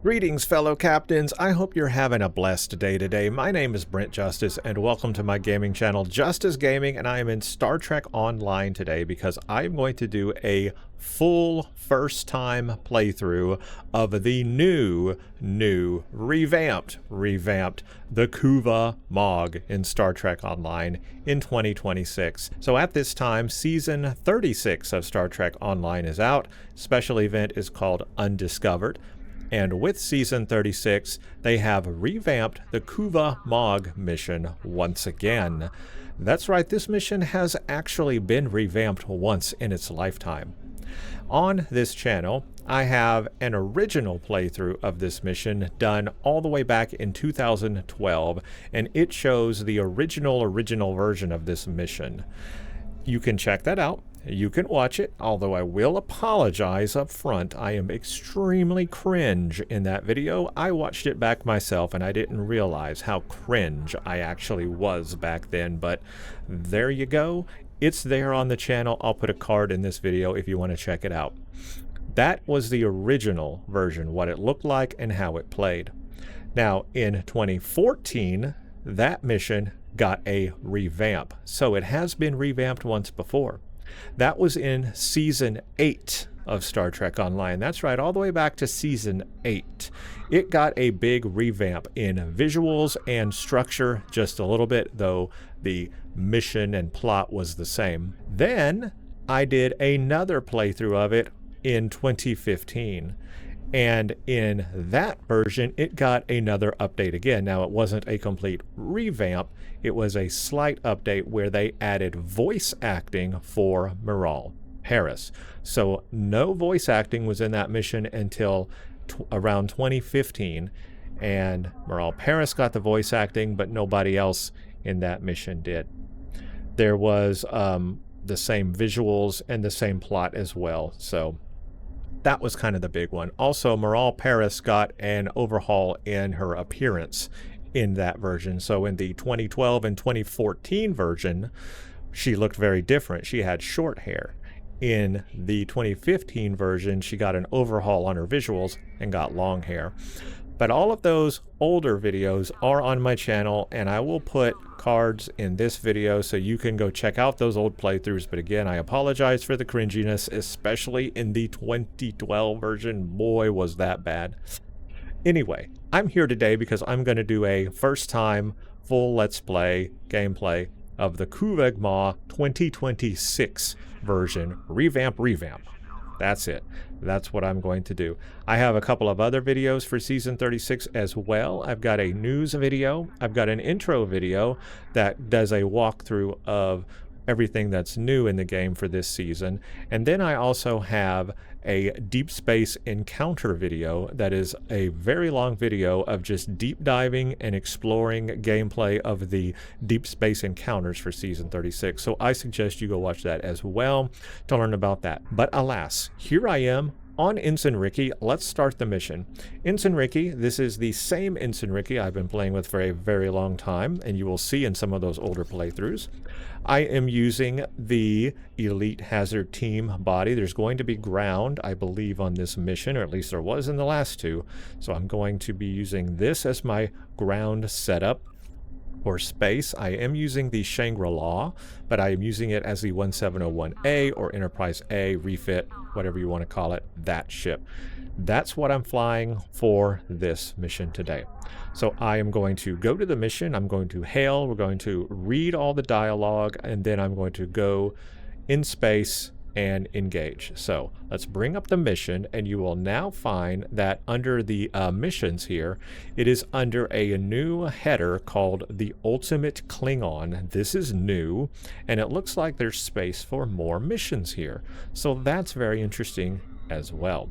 Greetings, fellow captains. I hope you're having a blessed day today. My name is Brent Justice, and welcome to my gaming channel, Justice Gaming, and I am in Star Trek Online today because I'm going to do a full first-time playthrough of the new, revamped, the Kuvah'Magh in Star Trek Online in 2026. So at this time, Season 36 of Star Trek Online is out. Special event is called Undiscovered. And with Season 36, they have revamped the Kuvah'Magh mission once again. That's right, this mission has actually been revamped once in its lifetime. On this channel, I have an original playthrough of this mission done all the way back in 2012, and it shows the original version of this mission. You can check that out. You can watch it, although I will apologize up front. I am extremely cringe in that video. I watched it back myself and I didn't realize how cringe I actually was back then, but there you go. It's there on the channel. I'll put a card in this video if you want to check it out. That was the original version, what it looked like and how it played. Now, in 2014, that mission got a revamp. So it has been revamped once before. That was in Season 8 of Star Trek Online. That's right, all the way back to Season 8. It got a big revamp in visuals and structure, just a little bit, though the mission and plot was the same. Then I did another playthrough of it in 2015. And in that version, it got another update again. Now, it wasn't a complete revamp. It was a slight update where they added voice acting for Miral Paris. So no voice acting was in that mission until around 2015. And Miral Paris got the voice acting, but nobody else in that mission did. There was the same visuals and the same plot as well. So that was kind of the big one. Also, Miral Paris got an overhaul in her appearance in that version. So in the 2012 and 2014 version, she looked very different. She had short hair. In the 2015 version, she got an overhaul on her visuals and got long hair. But all of those older videos are on my channel, and I will put cards in this video so you can go check out those old playthroughs. But again, I apologize for the cringiness, especially in the 2012 version. Boy, was that bad. Anyway, I'm here today because I'm going to do a first-time full Let's Play gameplay of the Kuvah'Magh 2026 version. Revamp. That's it. That's what I'm going to do. I have a couple of other videos for Season 36 as well. I've got a news video. I've got an intro video that does a walkthrough of everything that's new in the game for this season. And then I also have a deep space encounter video that is a very long video of just deep diving and exploring gameplay of the deep space encounters for Season 36. So I suggest you go watch that as well to learn about that. But alas, here I am on Ensign Ricky. Let's start the mission. Ensign Ricky, this is the same Ensign Ricky I've been playing with for a very long time, and you will see in some of those older playthroughs. I am using the Elite Hazard Team body. There's going to be ground, I believe, on this mission, or at least there was in the last two. So I'm going to be using this as my ground setup. For space, I am using the Shangri-La, but I am using it as the 1701A or Enterprise A, refit, whatever you want to call it, that ship. That's what I'm flying for this mission today. So I am going to go to the mission, I'm going to hail, we're going to read all the dialogue, and then I'm going to go in space and engage. So let's bring up the mission, and you will now find that under the missions here, it is under a new header called the Ultimate Klingon. This is new, and it looks like there's space for more missions here. So that's very interesting as well.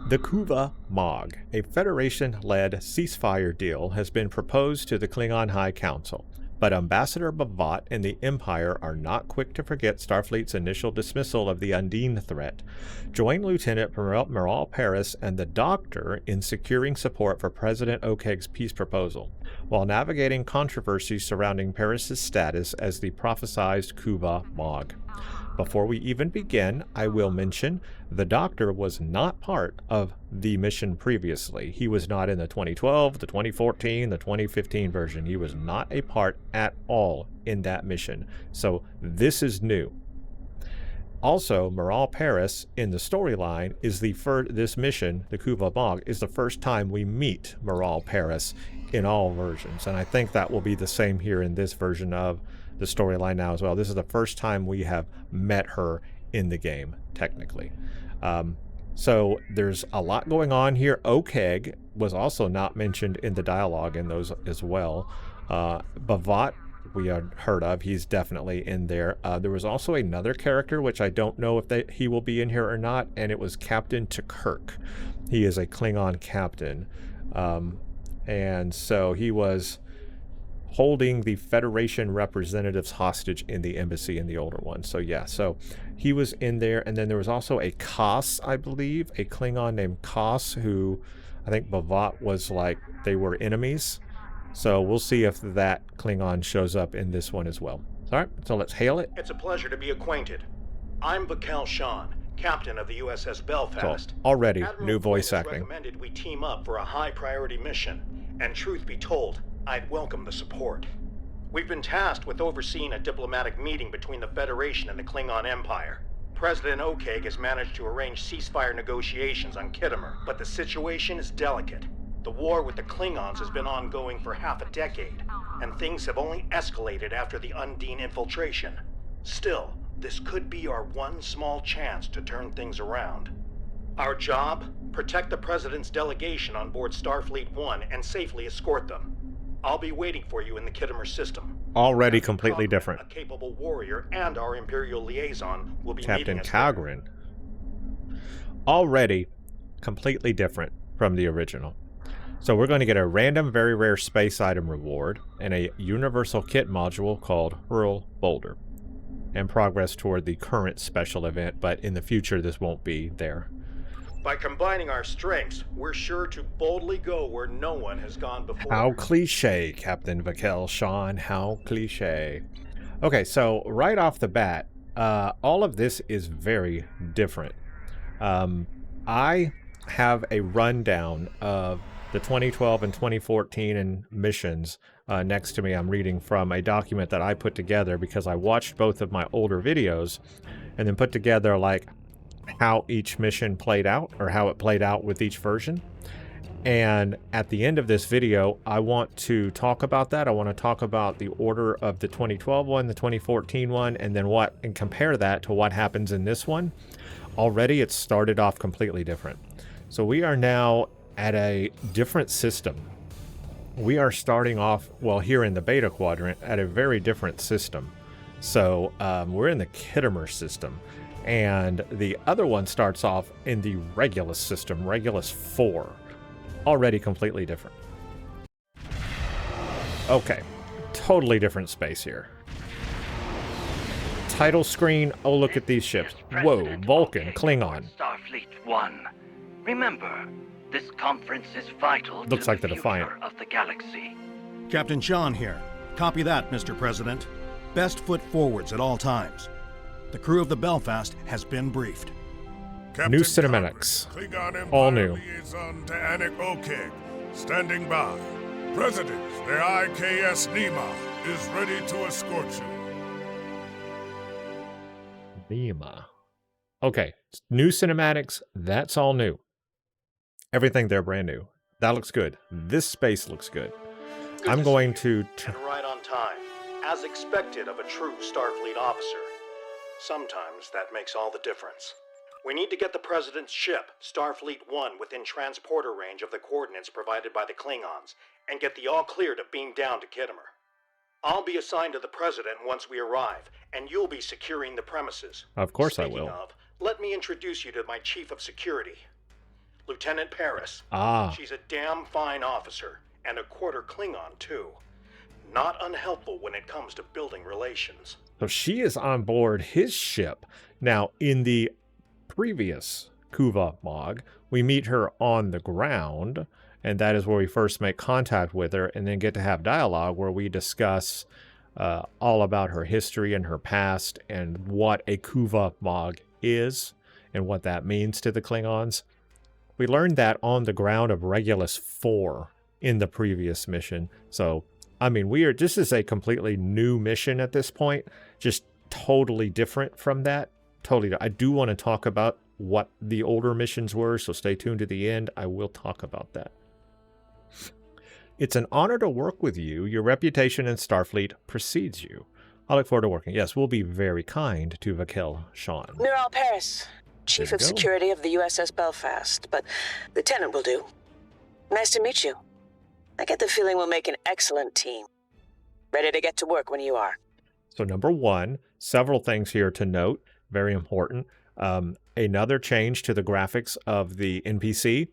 The Kuvah'Magh, a Federation-led ceasefire deal, has been proposed to the Klingon High Council. But Ambassador B'Vat and the Empire are not quick to forget Starfleet's initial dismissal of the Undine threat. Join Lieutenant Miral Paris and the Doctor in securing support for President Okeg's peace proposal, while navigating controversies surrounding Paris's status as the prophesized Kuvah'Magh. before we even begin, I will mention the Doctor was not part of the mission previously. He was not in the 2012, the 2014, the 2015 version. He was not a part at all in that mission. So this is new. Also, Miral Paris in the storyline is this mission, the Kuvah'Magh, is the first time we meet Miral Paris in all versions. And I think that will be the same here in this version of the storyline now as well. This is the first time we have met her in the game, technically. So there's a lot going on here. Okeg was also not mentioned in the dialogue in those as well. B'Vat, we had heard of. He's definitely in there. There was also another character, which I don't know if he will be in here or not, and it was Captain Okeg. He is a Klingon captain. And so he was holding the Federation representatives hostage in the embassy in the older one. So yeah, so he was in there. And then there was also a Kos, I believe, a Klingon named Kos, who I think B'Vat was like, they were enemies. So we'll see if that Klingon shows up in this one as well. All right, so let's hail it. It's a pleasure to be acquainted. I'm Vakal Shan, captain of the USS Belfast. So already, Admiral new voice Quinn has acting. recommended we team up for a high-priority mission, and truth be told, I'd welcome the support. We've been tasked with overseeing a diplomatic meeting between the Federation and the Klingon Empire. President Okeg has managed to arrange ceasefire negotiations on Khitomer, but the situation is delicate. The war with the Klingons has been ongoing for half a decade, and things have only escalated after the Undine infiltration. Still, this could be our one small chance to turn things around. Our job? Protect the President's delegation on board Starfleet 1 and safely escort them. I'll be waiting for you in the Khitomer System. Already completely different. A capable warrior and our Imperial liaison will be Captain meeting us Kagrin. Already completely different from the original. So we're going to get a random very rare space item reward and a universal kit module called Hurl Boulder, and progress toward the current special event, but in the future this won't be there. By combining our strengths, we're sure to boldly go where no one has gone before. How cliche, Captain Vakal Shan, how cliche. Okay, so right off the bat, all of this is very different. I have a rundown of the 2012 and 2014 and missions next to me. I'm reading from a document that I put together because I watched both of my older videos and then put together like how each mission played out, or how it played out with each version. And at the end of this video, I want to talk about that. I want to talk about the order of the 2012 one, the 2014 one, and then and compare that to what happens in this one. Already it started off completely different. So we are now at a different system. We are starting off, well, here in the beta quadrant, at a very different system. So we're in the Khitomer system, and the other one starts off in the Regulus system, Regulus 4. Already completely different. Okay, totally different space here. Title screen, oh look at these ships. Whoa, Vulcan, Klingon. Starfleet 1. Remember, this conference is vital Looks to like the the Defiant. future of the galaxy. Captain Shan here. Copy that, Mr. President. Best foot forwards at all times. The crew of the Belfast has been briefed. New cinematics. All new. Liaison to Anik Okeg, standing by. President, the IKS Nima is ready to escort you. Nima. Okay, new cinematics, that's all new. Everything there brand new. That looks good. This space looks good. I'm going to... And right on time, as expected of a true Starfleet officer. Sometimes that makes all the difference. We need to get the President's ship, Starfleet 1, within transporter range of the coordinates provided by the Klingons, and get the all-clear to beam down to Khitomer. I'll be assigned to the President once we arrive, and you'll be securing the premises. Of course I will. Speaking of, let me introduce you to my Chief of Security, Lieutenant Paris. Ah. She's a damn fine officer, and a quarter Klingon, too. Not unhelpful when it comes to building relations. So she is on board his ship. Now, in the previous Kuvah'Magh, we meet her on the ground, and that is where we first make contact with her, and then get to have dialogue where we discuss all about her history and her past and what a Kuvah'Magh is and what that means to the Klingons. We learned that on the ground of Regulus 4 in the previous mission. So, I mean, this is a completely new mission at this point, just totally different from that. Totally. I do want to talk about what the older missions were, so stay tuned to the end. I will talk about that. It's an honor to work with you. Your reputation in Starfleet precedes you. I look forward to working. Yes, we'll be very kind to Vakel Sean. Miral Paris, Chief of Security of the USS Belfast, but Lieutenant will do. Nice to meet you. I get the feeling we'll make an excellent team. Ready to get to work when you are. So number one, several things here to note. Very important. Another change to the graphics of the NPC.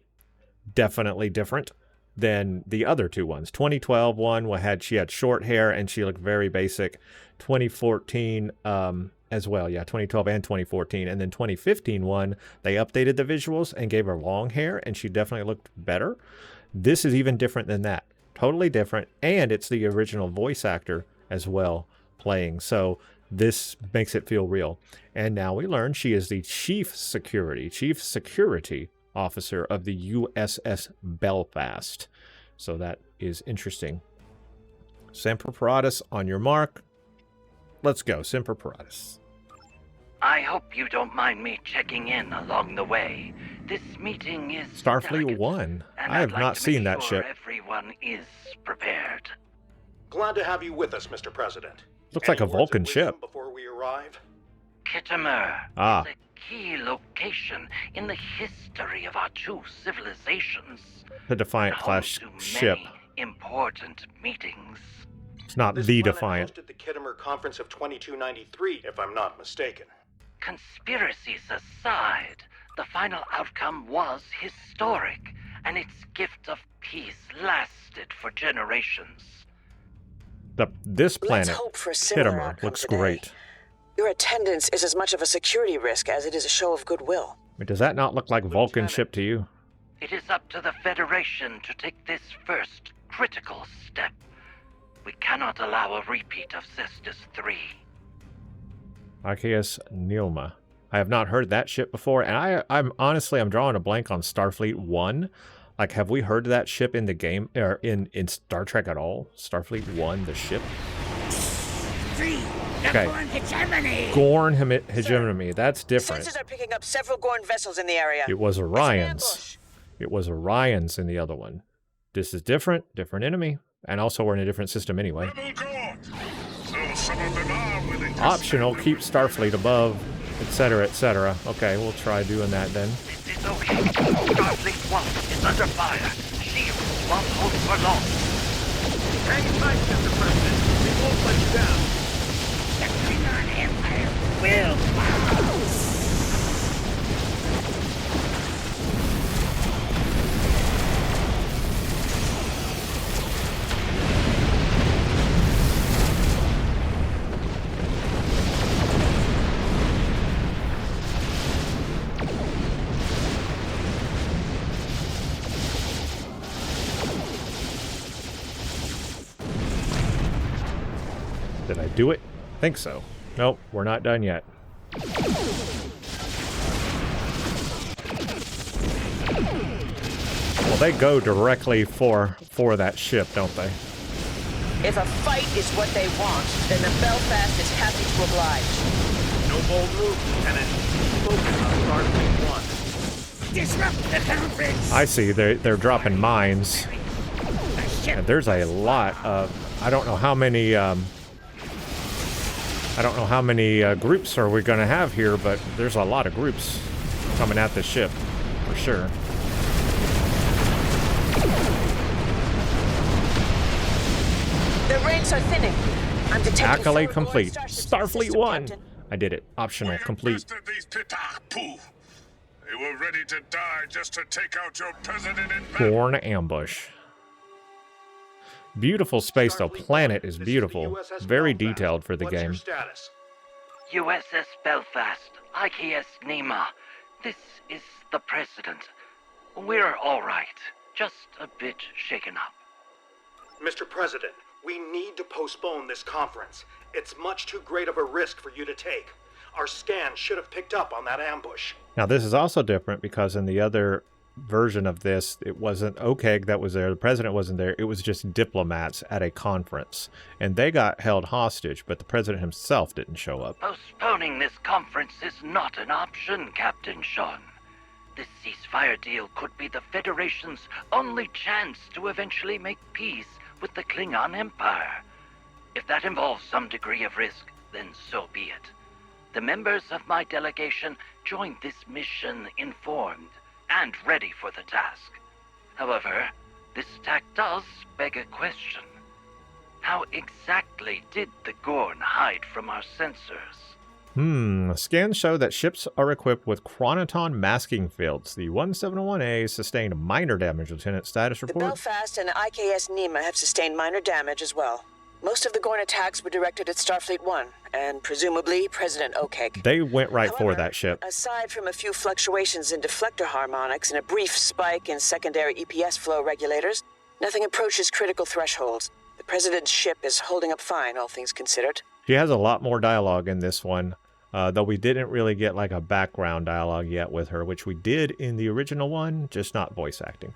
Definitely different than the other two ones. 2012 one she had short hair and she looked very basic. 2014 as well. Yeah, 2012 and 2014. And then 2015 one, they updated the visuals and gave her long hair and she definitely looked better. This is even different than that. Totally different. And it's the original voice actor as well playing. So this makes it feel real. And now we learn she is the Chief Security Officer of the USS Belfast. So that is interesting. Semper Paratus, on your mark. Let's go, Semper Paratus. I hope you don't mind me checking in along the way. This meeting is Starfleet 1. I have not seen that ship. Everyone is prepared. Glad to have you with us, Mr. President. Looks like a Vulcan ship. Before we arrive? Khitomer is a key location in the history of our two civilizations. The Defiant class ship. Important meetings. It's not the Defiant. Hosted the Khitomer Conference of 2293, if I'm not mistaken. Conspiracies aside, the final outcome was historic, and its gift of peace lasted for generations. This planet, Let's hope for a similar Khitomer, outcome looks today. great. Your attendance is as much of a security risk as it is a show of goodwill. Wait, does that not look like Vulcan Lieutenant. ship to you? It is up to the Federation to take this first critical step. We cannot allow a repeat of Cestus 3. IKS Nilma. I have not heard that ship before, and I'm honestly drawing a blank on Starfleet 1. Like, have we heard that ship in the game, or in Star Trek at all? Starfleet 1, the ship? Okay. Gorn hegemony. That's different. Sensors are picking up several Gorn vessels in the area. It was It's an Orions. ambush. It was Orions in the other one. This is different enemy. And also we're in a different system anyway. Rebel Guard! So some of them are willing to Optional, stand keep with Starfleet above, etc., etc. Okay, we'll try doing that then. This is okay. Starfleet 1 is under fire. Shield won't hold for long. Hang tight, Mr. President. We won't let you down. The Klingon Empire will fall. Did I do it? Think so. Nope, we're not done yet. Well, they go directly for that ship, don't they? If a fight is what they want, then the Belfast is happy to oblige. No bold move, Lieutenant. Focus on Starfleet 1. Disrupt the conference. I see. They're dropping mines. And there's a lot of. I don't know how many. Groups are we going to have here, but there's a lot of groups coming at the ship, for sure. The ranks are thinning. I'm detecting Accolade four complete. Gorn starships in Starfleet the system, 1. Captain. I did it. Optional, We complete. bested these Pitapu. They were ready to die just to take out your president in battle. Gorn ambush. Beautiful space, though. Planet is beautiful. USS Very Belfast. detailed for the What's your game. status? USS Belfast, IKS Nema. This is the President. We're all right. Just a bit shaken up. Mr. President, We need to postpone this conference. It's much too great of a risk for you to take. Our scan should have picked up on that ambush. Now, this is also different because in the other version of this, it wasn't Okeg that was there. The president wasn't there. It was just diplomats at a conference. And they got held hostage, but the president himself didn't show up. Postponing this conference is not an option, Captain Sean. This ceasefire deal could be the Federation's only chance to eventually make peace with the Klingon Empire. If that involves some degree of risk, then so be it. The members of my delegation joined this mission informed and ready for the task. However, this attack does beg a question. How exactly did the Gorn hide from our sensors? Scans show that ships are equipped with chronoton masking fields. The 171A sustained minor damage, Lieutenant. Status report. The Belfast and IKS Nema have sustained minor damage as well. Most of the Gorn attacks were directed at Starfleet 1, and presumably President Okeg. They went right However, for that ship. Aside from a few fluctuations in deflector harmonics and a brief spike in secondary EPS flow regulators, nothing approaches critical thresholds. The President's ship is holding up fine, all things considered. She has a lot more dialogue in this one, though we didn't really get like a background dialogue yet with her, which we did in the original one, just not voice acting.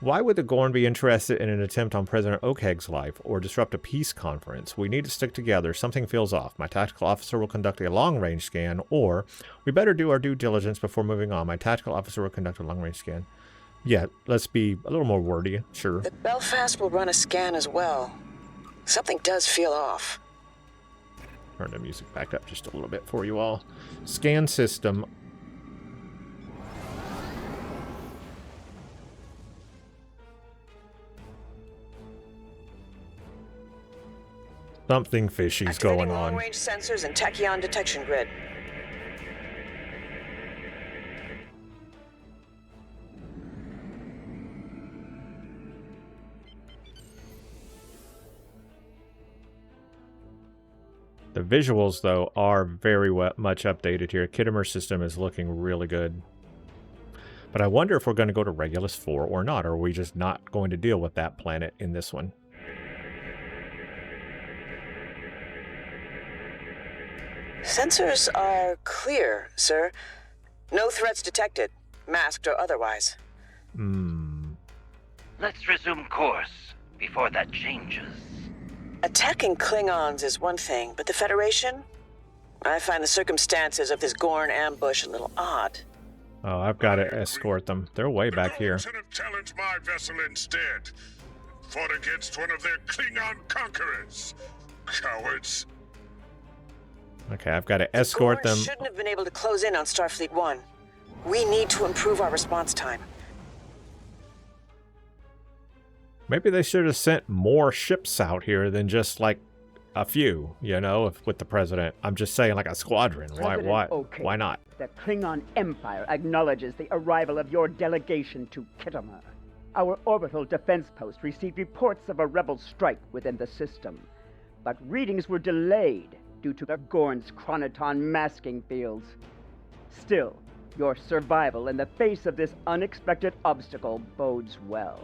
Why would the Gorn be interested in an attempt on President Okeg's life or disrupt a peace conference? We need to stick together. Something feels off. My tactical officer will conduct a long-range scan, or we better do our due diligence before moving on. My tactical officer will conduct a long-range scan. Yeah, let's be a little more wordy, sure. The Belfast will run a scan as well. Something does feel off. Turn the music back up just a little bit for you all. Scan system. Something fishy's going on. Long-range sensors and tachyon detection grid. The visuals, though, are very much updated here. Khitomer System is looking really good. But I wonder if we're going to go to Regulus 4 or not, or are we just not going to deal with that planet in this one? Sensors are clear, sir. No threats detected, masked or otherwise. Let's resume course before that changes. Attacking Klingons is one thing, but the Federation? I find the circumstances of this Gorn ambush a little odd. Oh, I've got to escort them. They're way back here. Should have challenged my vessel instead. Fought against one of their Klingon conquerors. Cowards. Okay, I've got to escort them. Shouldn't have been able to close in on Starfleet 1. We need to improve our response time. Maybe they should have sent more ships out here than just like a few, you know, with the president. I'm just saying, like a squadron. Why? Okeg, Why not? The Klingon Empire acknowledges the arrival of your delegation to Khitomer. Our orbital defense post received reports of a rebel strike within the system, but readings were delayed due to the Gorn's chronoton masking fields. Still, your survival in the face of this unexpected obstacle bodes well.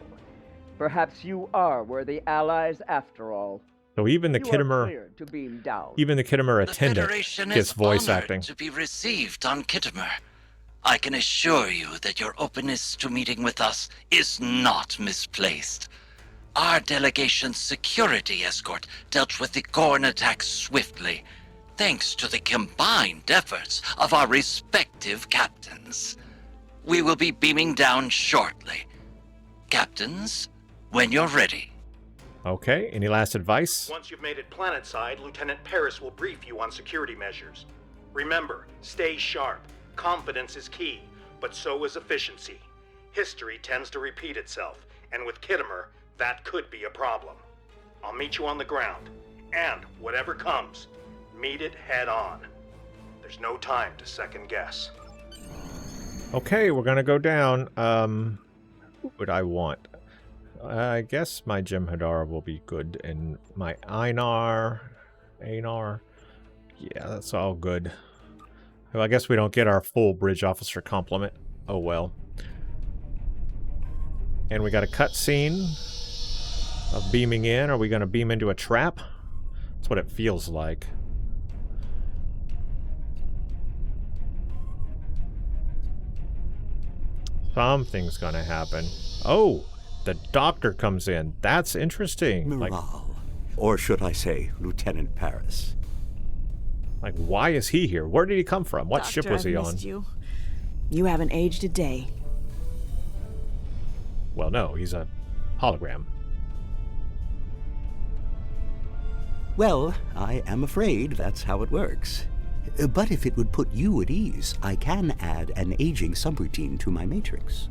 Perhaps you are worthy allies after all. So even the Khitomer attendant gets voice acting. To be received on Khitomer. I can assure you that your openness to meeting with us is not misplaced. Our delegation's security escort dealt with the Gorn attack swiftly, thanks to the combined efforts of our respective captains. We will be beaming down shortly. Captains, when you're ready. Okay, any last advice? Once you've made it planetside, Lieutenant Paris will brief you on security measures. Remember, stay sharp. Confidence is key, but so is efficiency. History tends to repeat itself, and with Khitomer, that could be a problem. I'll meet you on the ground, and whatever comes, meet it head on. There's no time to second guess. Okay, we're gonna go down. Who would I want? I guess my Jem'Hadar will be good, and my Einar. Yeah, that's all good. Well, I guess we don't get our full bridge officer complement. Oh well. And we got a cutscene. of beaming in. Are we going to beam into a trap? That's what it feels like. Something's going to happen. Oh, the doctor comes in. That's interesting. Miral, or should I say Lieutenant Paris. Like, why is he here? Where did he come from? What ship was he on? You haven't aged a day. Well, no, he's a hologram. Well, I am afraid that's how it works. But if it would put you at ease, I can add an aging subroutine to my matrix.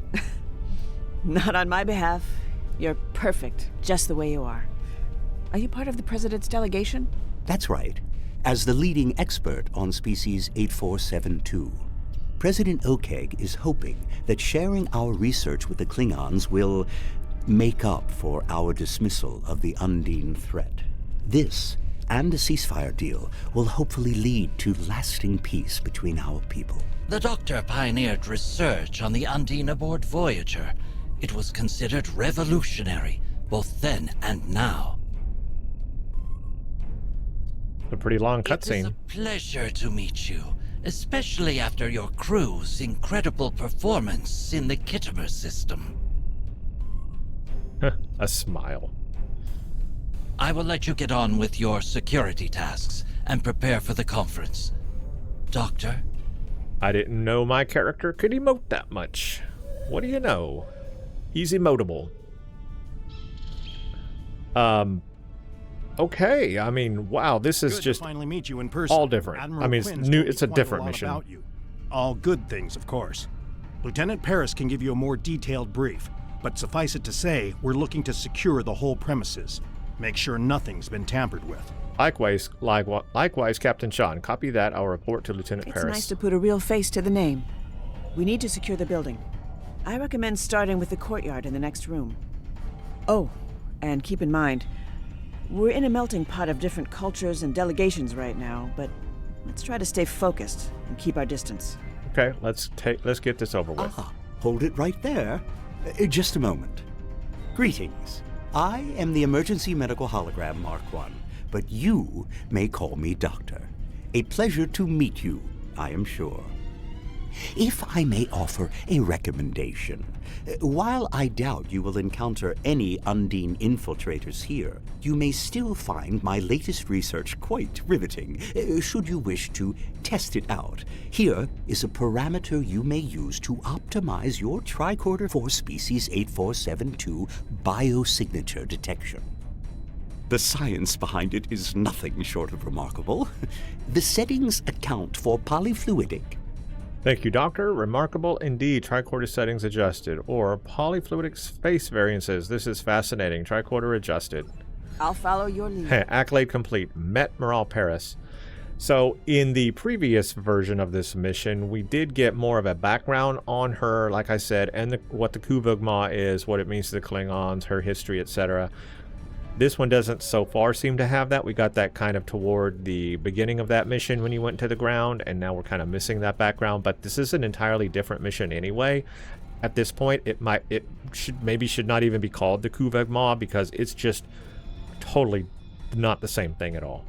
Not on my behalf. You're perfect, just the way you are. Are you part of the President's delegation? That's right. As the leading expert on species 8472. President Okeg is hoping that sharing our research with the Klingons will make up for our dismissal of the Undine threat. This, and a ceasefire deal, will hopefully lead to lasting peace between our people. The Doctor pioneered research on the Undine aboard Voyager. It was considered revolutionary, both then and now. A pretty long cutscene. It is a pleasure to meet you, especially after your crew's incredible performance in the Khitomer System. A smile. I will let you get on with your security tasks and prepare for the conference. Doctor? I didn't know my character could emote that much. What do you know? He's emotable. Okay, I mean, wow, this is Good just to finally meet you in person. all different. Admiral I mean, Quinn's new. told me It's a quite different lot mission. about you. All good things, of course. Lieutenant Paris can give you a more detailed brief, but suffice it to say, we're looking to secure the whole premises. Make sure nothing's been tampered with. Likewise, Captain Sean. Copy that. I'll report to Lieutenant Paris. It's nice to put a real face to the name. We need to secure the building. I recommend starting with the courtyard in the next room. Oh, and keep in mind, we're in a melting pot of different cultures and delegations right now, but let's try to stay focused and keep our distance. Okay, let's get this over with. Hold it right there. Just a moment. Greetings. I am the emergency medical hologram Mark I, but you may call me Doctor. A pleasure to meet you, I am sure. If I may offer a recommendation, while I doubt you will encounter any Undine infiltrators here, you may still find my latest research quite riveting, should you wish to test it out. Here is a parameter you may use to optimize your tricorder for species 8472 biosignature detection. The science behind it is nothing short of remarkable. The settings account for polyfluidic. Thank you, Doctor. Remarkable indeed. Tricorder settings adjusted. Or polyfluidic space variances. This is fascinating. Tricorder adjusted. I'll follow your lead. Accolade complete. Met Miral Paris. So in the previous version of this mission, we did get more of a background on her, like I said, and what the Kuvah'Magh is, what it means to the Klingons, her history, etc. This one doesn't so far seem to have that. We got that kind of toward the beginning of that mission when you went to the ground, and now we're kind of missing that background. But this is an entirely different mission anyway. At this point, it should not even be called the Kuvah'Magh, because it's just totally not the same thing at all.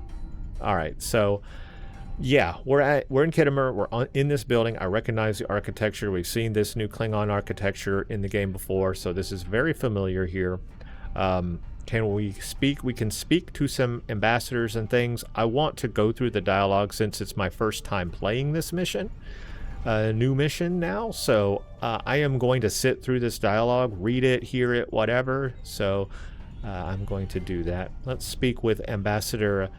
All right, so yeah, we're in Khitomer. We're in this building. I recognize the architecture. We've seen this new Klingon architecture in the game before, so this is very familiar here. Can we speak? We can speak to some ambassadors and things. I want to go through the dialogue since it's my first time playing this mission, new mission now. So I am going to sit through this dialogue, read it, hear it, whatever. So I'm going to do that. Let's speak with Ambassador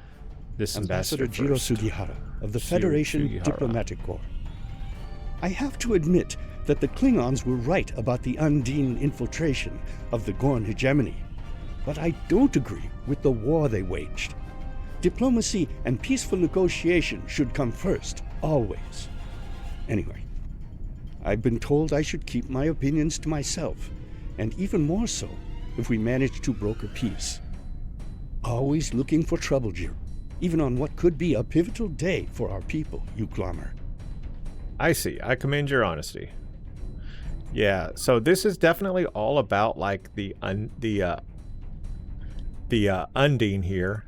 Jiro Sugihara of the Federation Diplomatic Corps. I have to admit that the Klingons were right about the Undine infiltration of the Gorn hegemony. But I don't agree with the war they waged. Diplomacy and peaceful negotiation should come first, always. Anyway, I've been told I should keep my opinions to myself, and even more so if we manage to broker peace. Always looking for trouble, Jiro, even on what could be a pivotal day for our people, Uklammer. I see. I commend your honesty. Yeah, so this is definitely all about like the Undine here,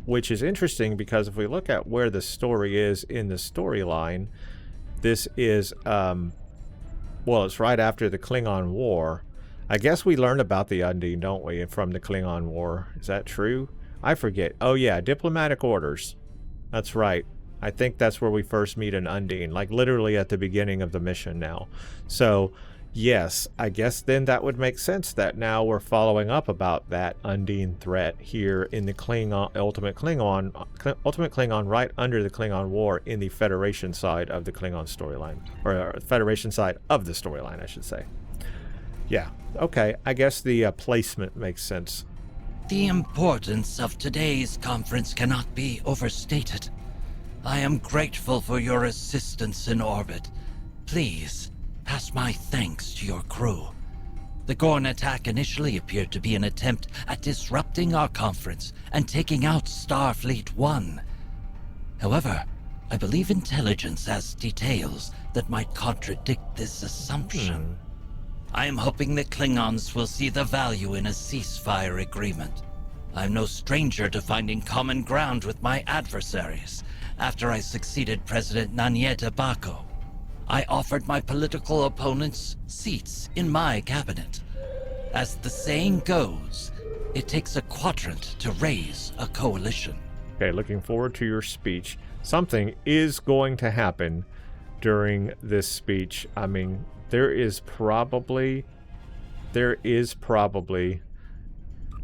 which is interesting because if we look at where the story is in the storyline, this is, well, it's right after the Klingon War. I guess we learned about the Undine, don't we, from the Klingon War. Is that true? I forget. Oh, yeah, diplomatic orders. That's right. I think that's where we first meet an Undine, like literally at the beginning of the mission now. So, yes, I guess then that would make sense that now we're following up about that Undine threat here in the Klingon, Ultimate Klingon right under the Klingon War in the Federation side of the Klingon storyline. Or Federation side of the storyline, I should say. Yeah, okay, I guess the placement makes sense. The importance of today's conference cannot be overstated. I am grateful for your assistance in orbit. Please, pass my thanks to your crew. The Gorn attack initially appeared to be an attempt at disrupting our conference and taking out Starfleet 1. However, I believe intelligence has details that might contradict this assumption. I am hoping the Klingons will see the value in a ceasefire agreement. I'm no stranger to finding common ground with my adversaries. After I succeeded President Nanyeta Bako, I offered my political opponents seats in my cabinet. As the saying goes, it takes a quadrant to raise a coalition. Okay, looking forward to your speech. Something is going to happen during this speech. I mean, there is probably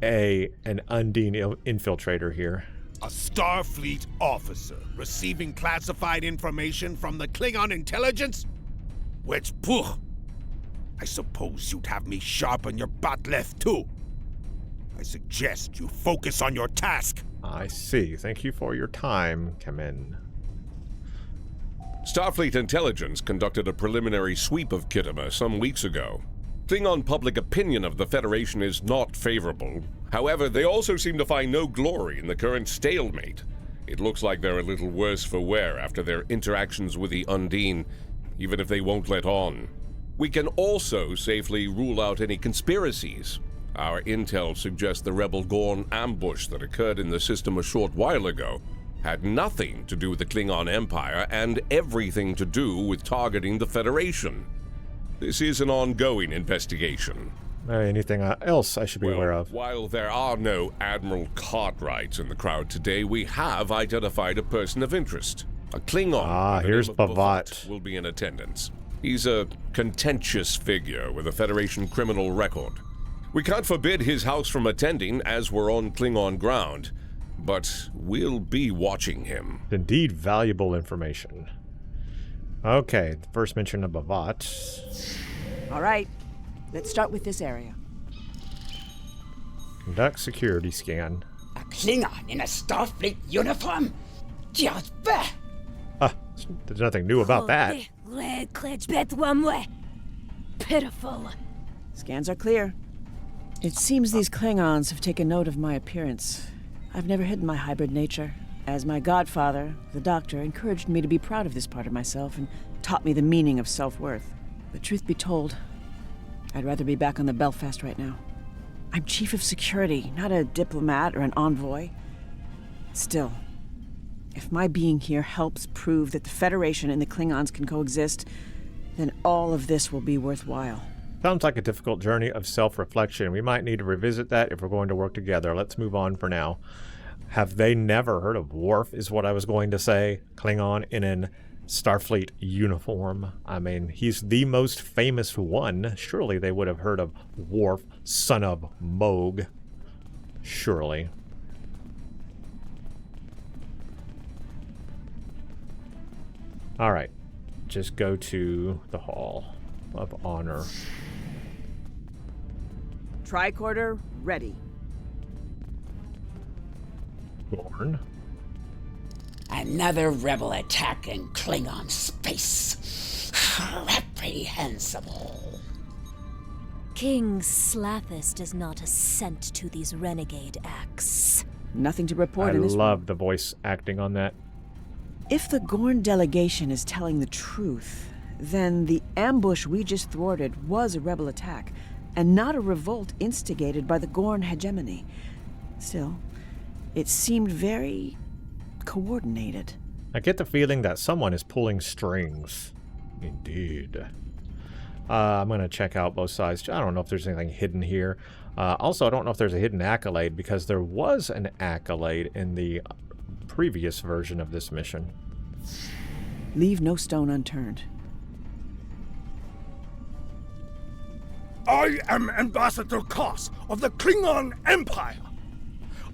an Undine infiltrator here. A Starfleet officer receiving classified information from the Klingon intelligence? Which, pooh! I suppose you'd have me sharpen your butt left too. I suggest you focus on your task. I see. Thank you for your time, Kamen. Starfleet intelligence conducted a preliminary sweep of Khitomer some weeks ago. Klingon public opinion of the Federation is not favorable. However, they also seem to find no glory in the current stalemate. It looks like they're a little worse for wear after their interactions with the Undine, even if they won't let on. We can also safely rule out any conspiracies. Our intel suggests the rebel Gorn ambush that occurred in the system a short while ago had nothing to do with the Klingon Empire and everything to do with targeting the Federation. This is an ongoing investigation. Anything else I should be aware of? While there are no Admiral Cartwrights in the crowd today, we have identified a person of interest. A Klingon. Here's B'Vat. Will be in attendance. He's a contentious figure with a Federation criminal record. We can't forbid his house from attending as we're on Klingon ground, but we'll be watching him. Indeed, valuable information. Okay, the first mention of B'Vat. All right, let's start with this area. Conduct security scan. A Klingon in a Starfleet uniform? Just There's nothing new about that. Pitiful. Scans are clear. It seems these Klingons have taken note of my appearance. I've never hidden my hybrid nature, as my godfather, the Doctor, encouraged me to be proud of this part of myself and taught me the meaning of self-worth. But truth be told, I'd rather be back on the Belfast right now. I'm chief of security, not a diplomat or an envoy. Still, if my being here helps prove that the Federation and the Klingons can coexist, then all of this will be worthwhile. Sounds like a difficult journey of self-reflection. We might need to revisit that if we're going to work together. Let's move on for now. Have they never heard of Worf, is what I was going to say. Klingon in an Starfleet uniform. I mean, he's the most famous one. Surely they would have heard of Worf, son of Mogh. Surely. All right. Just go to the Hall of Honor. Tricorder ready. Gorn. Another rebel attack in Klingon space. Reprehensible. King Slathis does not assent to these renegade acts. Nothing to report in this. I love the voice acting on that. If the Gorn delegation is telling the truth, then the ambush we just thwarted was a rebel attack. and not a revolt instigated by the Gorn hegemony. Still, it seemed very coordinated. I get the feeling that someone is pulling strings. Indeed. I'm going to check out both sides. I don't know if there's anything hidden here. Also, I don't know if there's a hidden accolade, because there was an accolade in the previous version of this mission. Leave no stone unturned. I am Ambassador Koss of the Klingon Empire.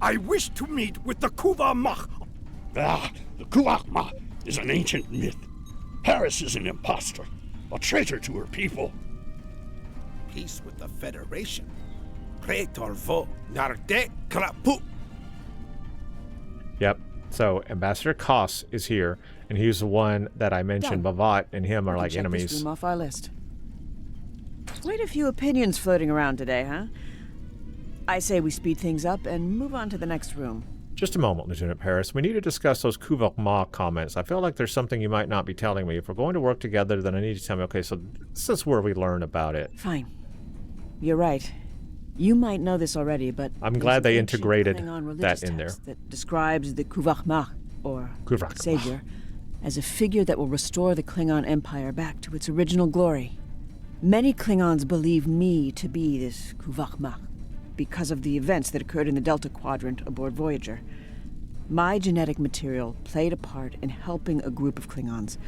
I wish to meet with the Kuvah'Magh. The Kuvah'Magh is an ancient myth. Paris is an impostor, a traitor to her people. Peace with the Federation. Pretorvo narde krapu. Yep. So Ambassador Koss is here, and he's the one that I mentioned. B'Vat and him are like enemies. This room off our list. Quite a few opinions floating around today, huh? I say we speed things up and move on to the next room. Just a moment, Lieutenant Paris. We need to discuss those Kuvah'Magh comments. I feel like there's something you might not be telling me. If we're going to work together, then I need you to tell me, okay, so this is where we learn about it. Fine. You're right. You might know this already, but I'm glad they integrated that in there. That describes the Kuvah'Magh, or Savior, as a figure that will restore the Klingon Empire back to its original glory. Many Klingons believe me to be this Kuvah'Magh because of the events that occurred in the Delta Quadrant aboard Voyager. My genetic material played a part in helping a group of Klingons.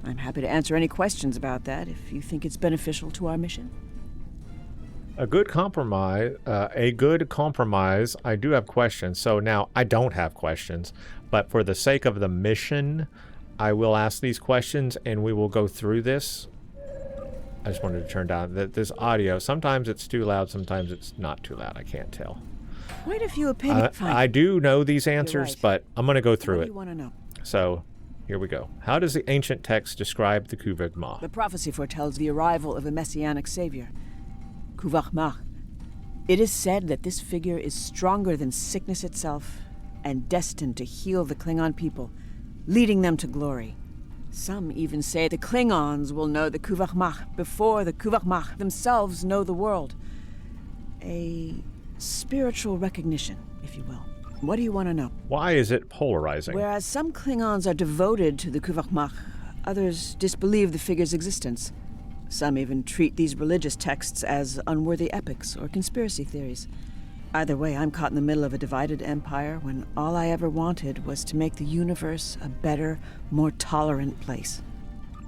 I'm happy to answer any questions about that if you think it's beneficial to our mission. A good compromise. I do have questions. So now I don't have questions, but for the sake of the mission, I will ask these questions and we will go through this. I just wanted to turn down this audio. Sometimes it's too loud, sometimes it's not too loud. I can't tell. Quite a few opinions. I do know these answers, right. but I'm going to go through What it. do you want to know? So here we go. How does the ancient text describe the Kuvah'Magh? The prophecy foretells the arrival of a messianic savior, Kuvah'Magh. It is said that this figure is stronger than sickness itself and destined to heal the Klingon people, leading them to glory. Some even say the Klingons will know the Kuvah'Magh before the Kuvah'Magh themselves know the world. A spiritual recognition, if you will. What do you want to know? Why is it polarizing? Whereas some Klingons are devoted to the Kuvah'Magh, others disbelieve the figure's existence. Some even treat these religious texts as unworthy epics or conspiracy theories. Either way, I'm caught in the middle of a divided empire when all I ever wanted was to make the universe a better, more tolerant place.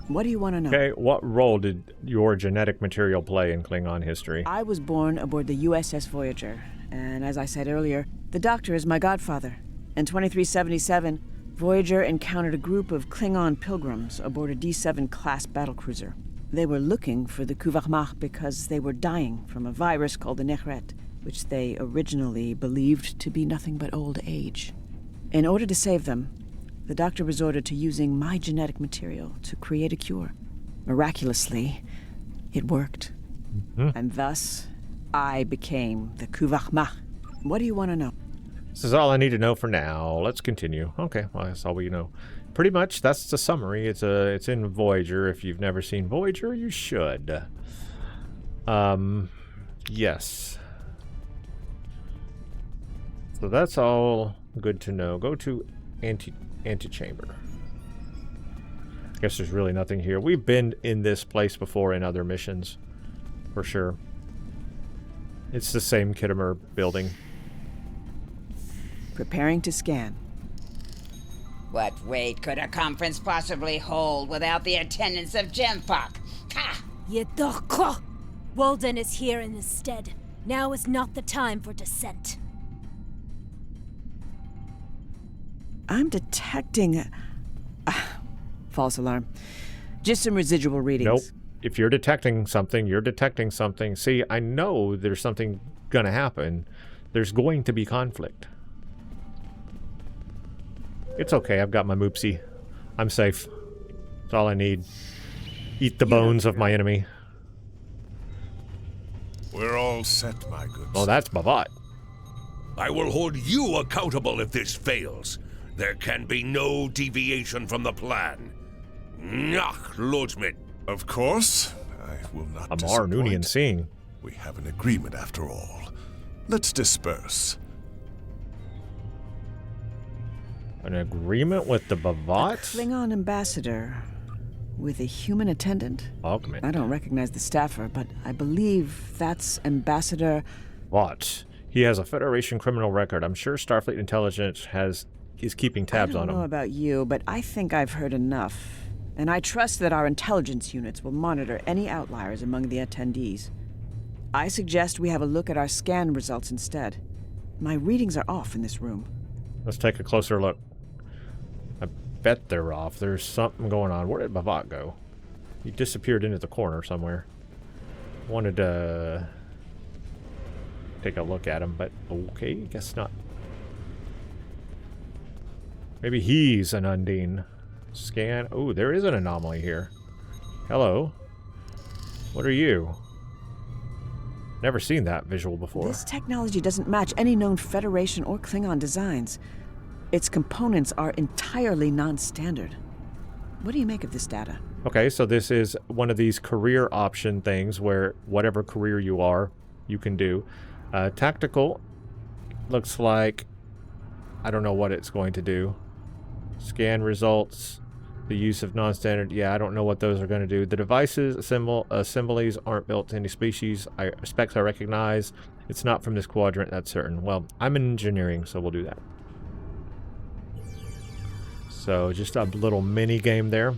What do you want to know? Okay, what role did your genetic material play in Klingon history? I was born aboard the USS Voyager, and as I said earlier, the Doctor is my godfather. In 2377, Voyager encountered a group of Klingon pilgrims aboard a D7-class battlecruiser. They were looking for the Kuvah'Magh because they were dying from a virus called the Nehret, which they originally believed to be nothing but old age. In order to save them, the Doctor resorted to using my genetic material to create a cure. Miraculously, it worked. And thus, I became the Kuvah'Magh. What do you want to know? This is all I need to know for now. Let's continue. Okay, well, that's all we know. Pretty much, that's the summary. It's in Voyager. If you've never seen Voyager, you should. Yes. So that's all good to know. Go to antechamber. I guess there's really nothing here. We've been in this place before in other missions, for sure. It's the same Khitomer building. Preparing to scan. What weight could a conference possibly hold without the attendance of Jempok? Ha! Yedokko! Walden is here in his stead. Now is not the time for dissent. I'm detecting... false alarm. Just some residual readings. Nope. If you're detecting something, you're detecting something. See, I know there's something gonna happen. There's going to be conflict. It's okay, I've got my moopsie. I'm safe. That's all I need. Eat the bones of my enemy. We're all set, my good Oh, that's B'Vat. I will hold you accountable if this fails. There can be no deviation from the plan. Nach, Lodesman. Of course. I will not Amar disappoint. Singh. We have an agreement after all. Let's disperse. An agreement with the B'Vat? Klingon ambassador with a human attendant? Augment. I don't recognize the staffer, but I believe that's Ambassador... What? He has a Federation criminal record. I'm sure Starfleet Intelligence is keeping tabs on him. I don't know about you, but I think I've heard enough. And I trust that our intelligence units will monitor any outliers among the attendees. I suggest we have a look at our scan results instead. My readings are off in this room. Let's take a closer look. I bet they're off. There's something going on. Where did B'Vat go? He disappeared into the corner somewhere. Wanted to take a look at him, but okay, guess not. Maybe he's an Undine. Scan. Oh, there is an anomaly here. Hello. What are you? Never seen that visual before. This technology doesn't match any known Federation or Klingon designs. Its components are entirely non-standard. What do you make of this data? Okay, so this is one of these career option things where whatever career you are, you can do. Tactical looks like I don't know what it's going to do. Scan results, the use of non-standard. Yeah, I don't know what those are going to do. The devices, assemblies aren't built to any species. Specs I recognize. It's not from this quadrant, that's certain. Well, I'm in engineering, so we'll do that. So just a little mini game there.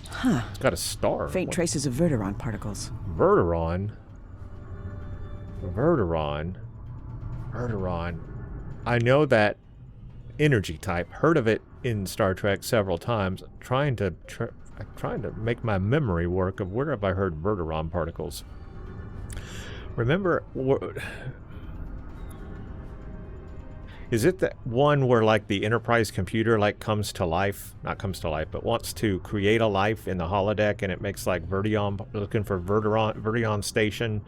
Huh. It's got a star. Faint traces of Verteron particles. Verteron? I know that energy type. Heard of it in Star Trek several times. Trying to make my memory work of where have I heard Verteron particles. Remember, is it that one where like the Enterprise computer like comes to life? Not comes to life, but wants to create a life in the holodeck, and it makes like Verteon, looking for Verteon station.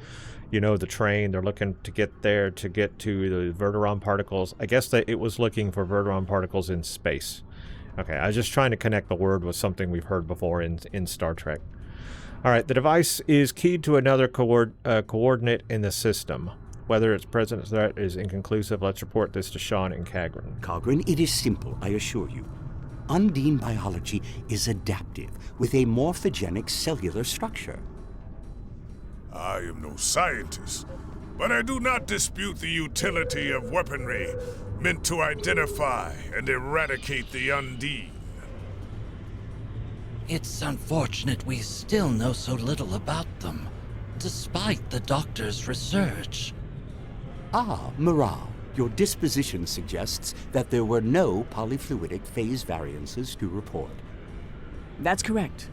You know, the train, they're looking to get there to get to the Verteron particles. I guess that it was looking for Verteron particles in space. Okay, I was just trying to connect the word with something we've heard before in Star Trek. All right, the device is keyed to another coordinate in the system. Whether its present threat is inconclusive, let's report this to Sean and Cagrin. Cagrin, it is simple, I assure you. Undine biology is adaptive, with a morphogenic cellular structure. I am no scientist, but I do not dispute the utility of weaponry meant to identify and eradicate the Undine. It's unfortunate we still know so little about them, despite the doctor's research. Ah, Miral, your disposition suggests that there were no polyfluidic phase variances to report. That's correct.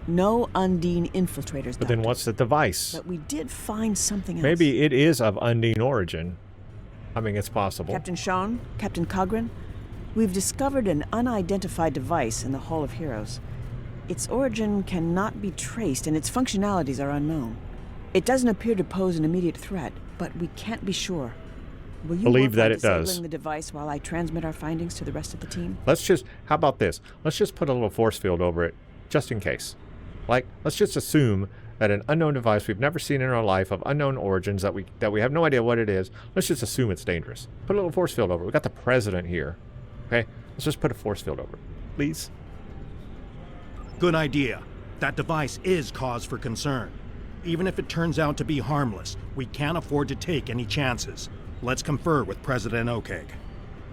No Undine infiltrators, But then what's the device? But we did find something else. Maybe it is of Undine origin. I mean, it's possible. Captain Sean, Captain Cagrin, we've discovered an unidentified device in the Hall of Heroes. Its origin cannot be traced, and its functionalities are unknown. It doesn't appear to pose an immediate threat, but we can't be sure. Will you believe that it disabling does the device while I transmit our findings to the rest of the team? How about this? Let's just put a little force field over it, just in case. Like, let's just assume that an unknown device we've never seen in our life of unknown origins that we have no idea what it is, let's just assume it's dangerous. Put a little force field over it. We got the president here. Okay? Let's just put a force field over it. Please? Good idea. That device is cause for concern. Even if it turns out to be harmless, we can't afford to take any chances. Let's confer with President Okeg.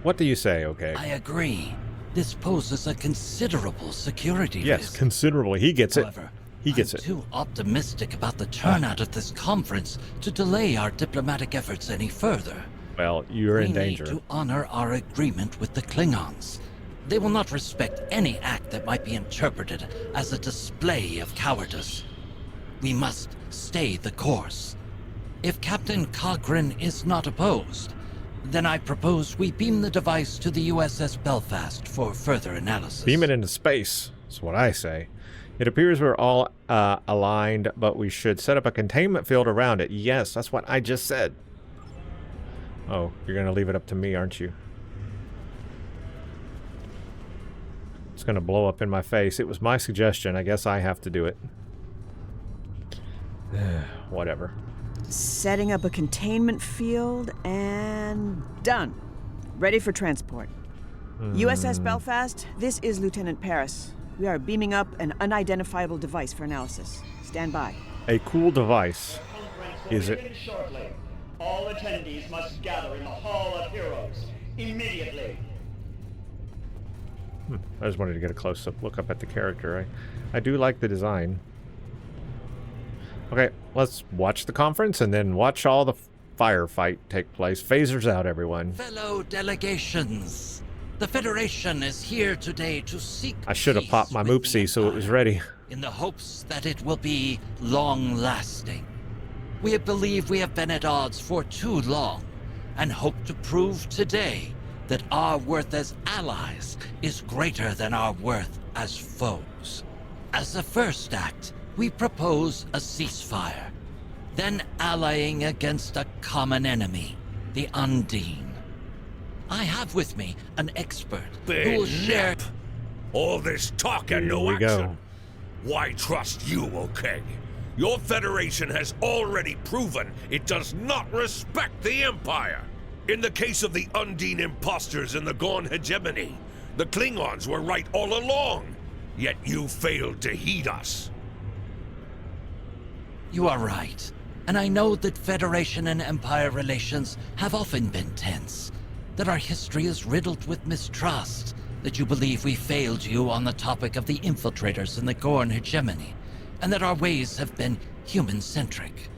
What do you say, Okeg? I agree. This poses a considerable security risk. Yes, considerable. He gets it. However, He gets I'm it. too optimistic about the turnout of this conference to delay our diplomatic efforts any further. Well, you're in We danger. need to honor our agreement with the Klingons. They will not respect any act that might be interpreted as a display of cowardice. We must stay the course. If Captain Cagrin is not opposed, then I propose we beam the device to the USS Belfast for further analysis. Beam it into space. That's what I say. It appears we're all aligned, but we should set up a containment field around it. Yes, that's what I just said. Oh, you're going to leave it up to me, aren't you? It's going to blow up in my face. It was my suggestion. I guess I have to do it. Whatever. Setting up a containment field, and done. Ready for transport. USS Belfast, this is Lieutenant Paris. We are beaming up an unidentifiable device for analysis. Stand by. A cool device. Is it? Shortly. All attendees must gather in the Hall of Heroes immediately. I just wanted to get a close-up look up at the character. I do like the design. Okay, let's watch the conference and then watch all the firefight take place. Phasers out, everyone. Fellow delegations, the Federation is here today to seek I should have popped my Moopsie so it was ready. in the hopes that it will be long-lasting. We believe we have been at odds for too long and hope to prove today that our worth as allies is greater than our worth as foes. As a first act, we propose a ceasefire, then allying against a common enemy, the Undine. I have with me an expert who will share... All this talk and no Here we action. go. Why trust you, Okeg? Your Federation has already proven it does not respect the Empire. In the case of the Undine imposters in the Gorn hegemony, the Klingons were right all along, yet you failed to heed us. You are right, and I know that Federation and Empire relations have often been tense, that our history is riddled with mistrust, that you believe we failed you on the topic of the infiltrators in the Gorn hegemony, and that our ways have been human-centric.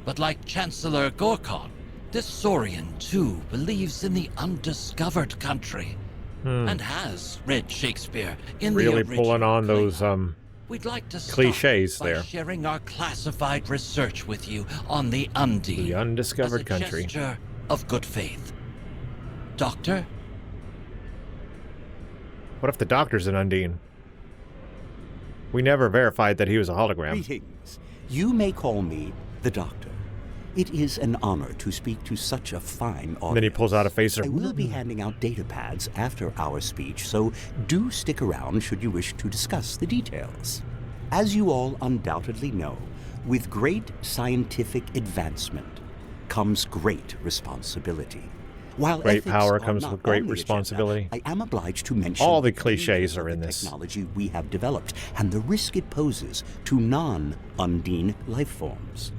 But like Chancellor Gorkon, this Saurian too believes in the undiscovered country, and has read Shakespeare in the Really original pulling on those We'd like to cliches start by there. sharing our classified research with you on the Undine. The undiscovered as a country. gesture of good faith. Doctor? What if the Doctor's an Undine? We never verified that he was a hologram. Greetings. You may call me the Doctor. It is an honor to speak to such a fine audience. And then he pulls out a phaser. I will be handing out data pads after our speech, so do stick around should you wish to discuss the details. As you all undoubtedly know, with great scientific advancement comes great responsibility. While Great ethics power are comes not with great on the responsibility. agenda, I am obliged to mention All the cliches are in the this. technology we have developed and the risk it poses to non-Undine life forms.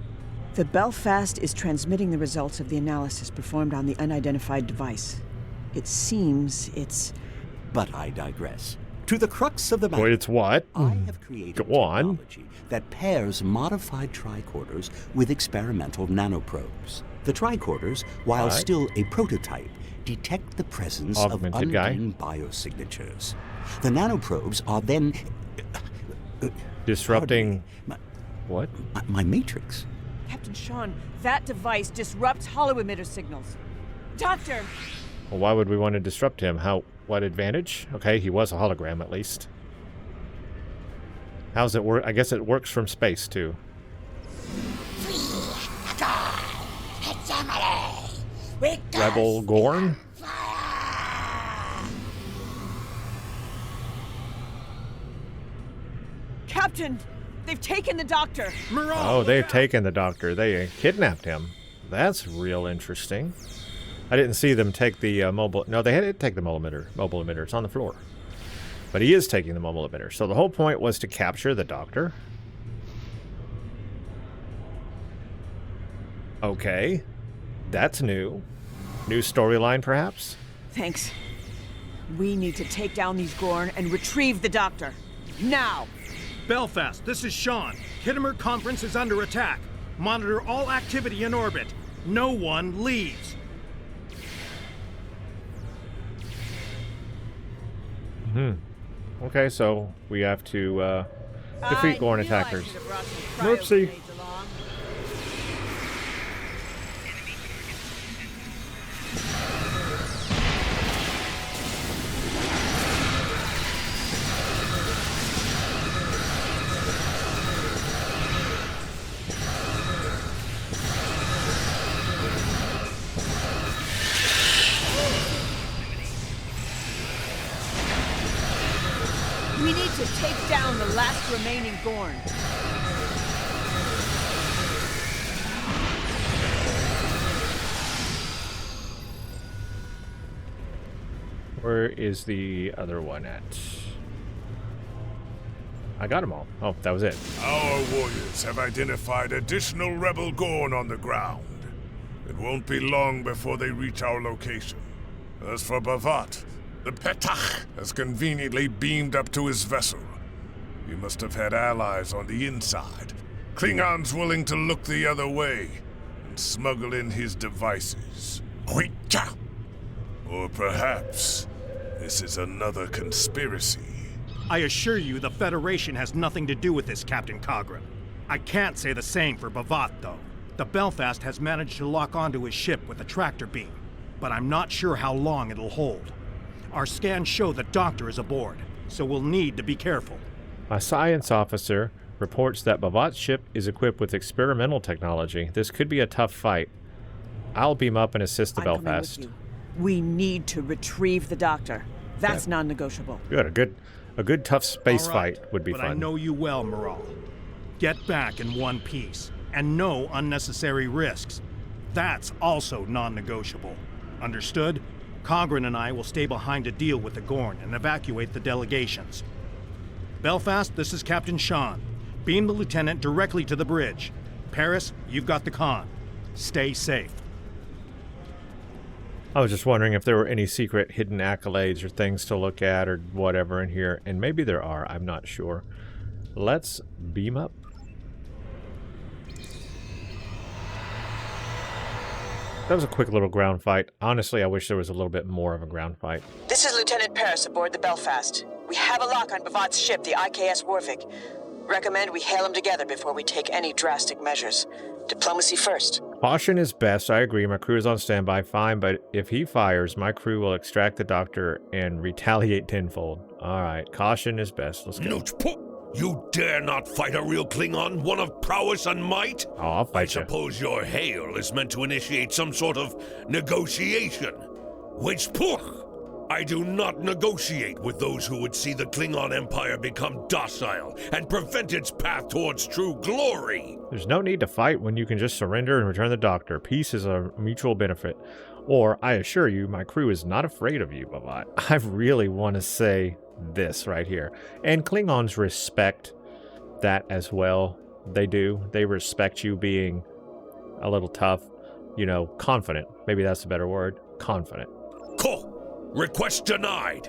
The Belfast is transmitting the results of the analysis performed on the unidentified device. It seems it's... But I digress. To the crux of the matter, Wait, it's what? I have created Go on. technology that pairs modified tricorders with experimental nanoprobes. The tricorders, while Right. still a prototype, detect the presence Augmented of guy. Undine biosignatures. The nanoprobes are then... Disrupting... What? My matrix. Captain Sean, that device disrupts holo-emitter signals. Doctor! Well, why would we want to disrupt him? What advantage? Okay, he was a hologram at least. How's it work? I guess it works from space too. Rebel Gorn? Captain! They've taken the Doctor! Oh, they've taken the Doctor. They kidnapped him. That's real interesting. I didn't see them take the mobile... No, they had to take the mobile emitter. It's on the floor. But he is taking the mobile emitter. So the whole point was to capture the Doctor. Okay. That's new. New storyline, perhaps? Thanks. We need to take down these Gorn and retrieve the Doctor. Now! Belfast, this is Sean. Khitomer Conference is under attack. Monitor all activity in orbit. No one leaves. Okay, so we have to defeat Gorn attackers. Whoopsie. We need to take down the last remaining Gorn. Where is the other one at? I got them all. Oh, that was it. Our warriors have identified additional rebel Gorn on the ground. It won't be long before they reach our location. As for B'Vat, the Petach has conveniently beamed up to his vessel. He must have had allies on the inside. Klingons willing to look the other way and smuggle in his devices. Or perhaps this is another conspiracy. I assure you the Federation has nothing to do with this, Captain Cogram. I can't say the same for B'Vat, though. The Belfast has managed to lock onto his ship with a tractor beam, but I'm not sure how long it'll hold. Our scans show the Doctor is aboard, so we'll need to be careful. A science officer reports that B'Vat's ship is equipped with experimental technology. This could be a tough fight. I'll beam up and assist the Belfast. We need to retrieve the Doctor. That's non-negotiable. Good. A good tough space fight would be but fun. I know you well, Miral. Get back in one piece, and no unnecessary risks. That's also non-negotiable. Understood? Cogran and I will stay behind to deal with the Gorn and evacuate the delegations. Belfast, this is Captain Sean. Beam the lieutenant directly to the bridge. Paris, you've got the con. Stay safe. I was just wondering if there were any secret hidden accolades or things to look at or whatever in here, and maybe there are, I'm not sure. Let's beam up. That was a quick little ground fight. Honestly, I wish there was a little bit more of a ground fight. This is Lieutenant Paris aboard the Belfast. We have a lock on B'Vat's ship, the IKS Warwick. Recommend we hail them together before we take any drastic measures. Diplomacy first. Caution is best, I agree. My crew is on standby, fine, but if he fires, my crew will extract the Doctor and retaliate tenfold. Alright, caution is best. Let's go. You dare not fight a real Klingon, one of prowess and might? Oh, I'll fight you. I suppose your hail is meant to initiate some sort of negotiation. Which, I do not negotiate with those who would see the Klingon Empire become docile and prevent its path towards true glory. There's no need to fight when you can just surrender and return the Doctor. Peace is a mutual benefit. Or, I assure you, my crew is not afraid of you, B'Vat. I really want to say this right here. And Klingons respect that as well. They do. They respect you being a little tough, you know, confident. Maybe that's a better word. Confident. Request denied.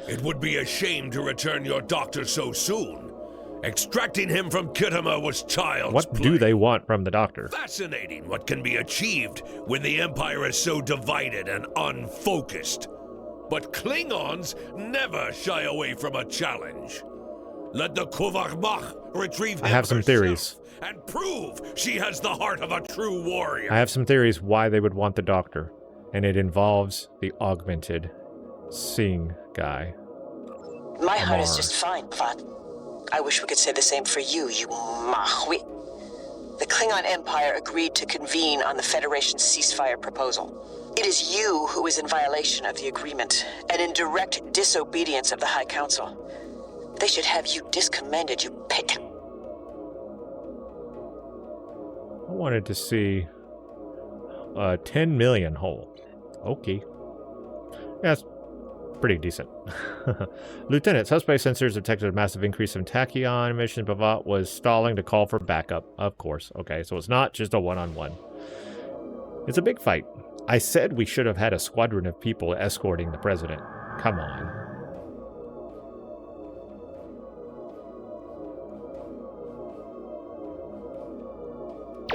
It would be a shame to return your Doctor so soon. Extracting him from Khitomer was child's play. What do they want from the Doctor? Fascinating what can be achieved when the Empire is so divided and unfocused. But Klingons never shy away from a challenge. Let the Kuvah'Magh retrieve him I have some theories. And prove she has the heart of a true warrior. I have some theories why they would want the Doctor. And it involves the augmented Singh guy. My heart Amar. is just fine, B'Vat. I wish we could say the same for you, you mahwi. The Klingon Empire agreed to convene on the Federation's ceasefire proposal. It is you who is in violation of the agreement, and in direct disobedience of the High Council. They should have you discommended, you pig. I wanted to see 10 million whole. Okay. That's pretty decent. Lieutenant, suspect sensors detected a massive increase in tachyon emissions. B'Vat was stalling to call for backup. Of course. Okay, so it's not just a one-on-one. It's a big fight. I said we should have had a squadron of people escorting the president. Come on.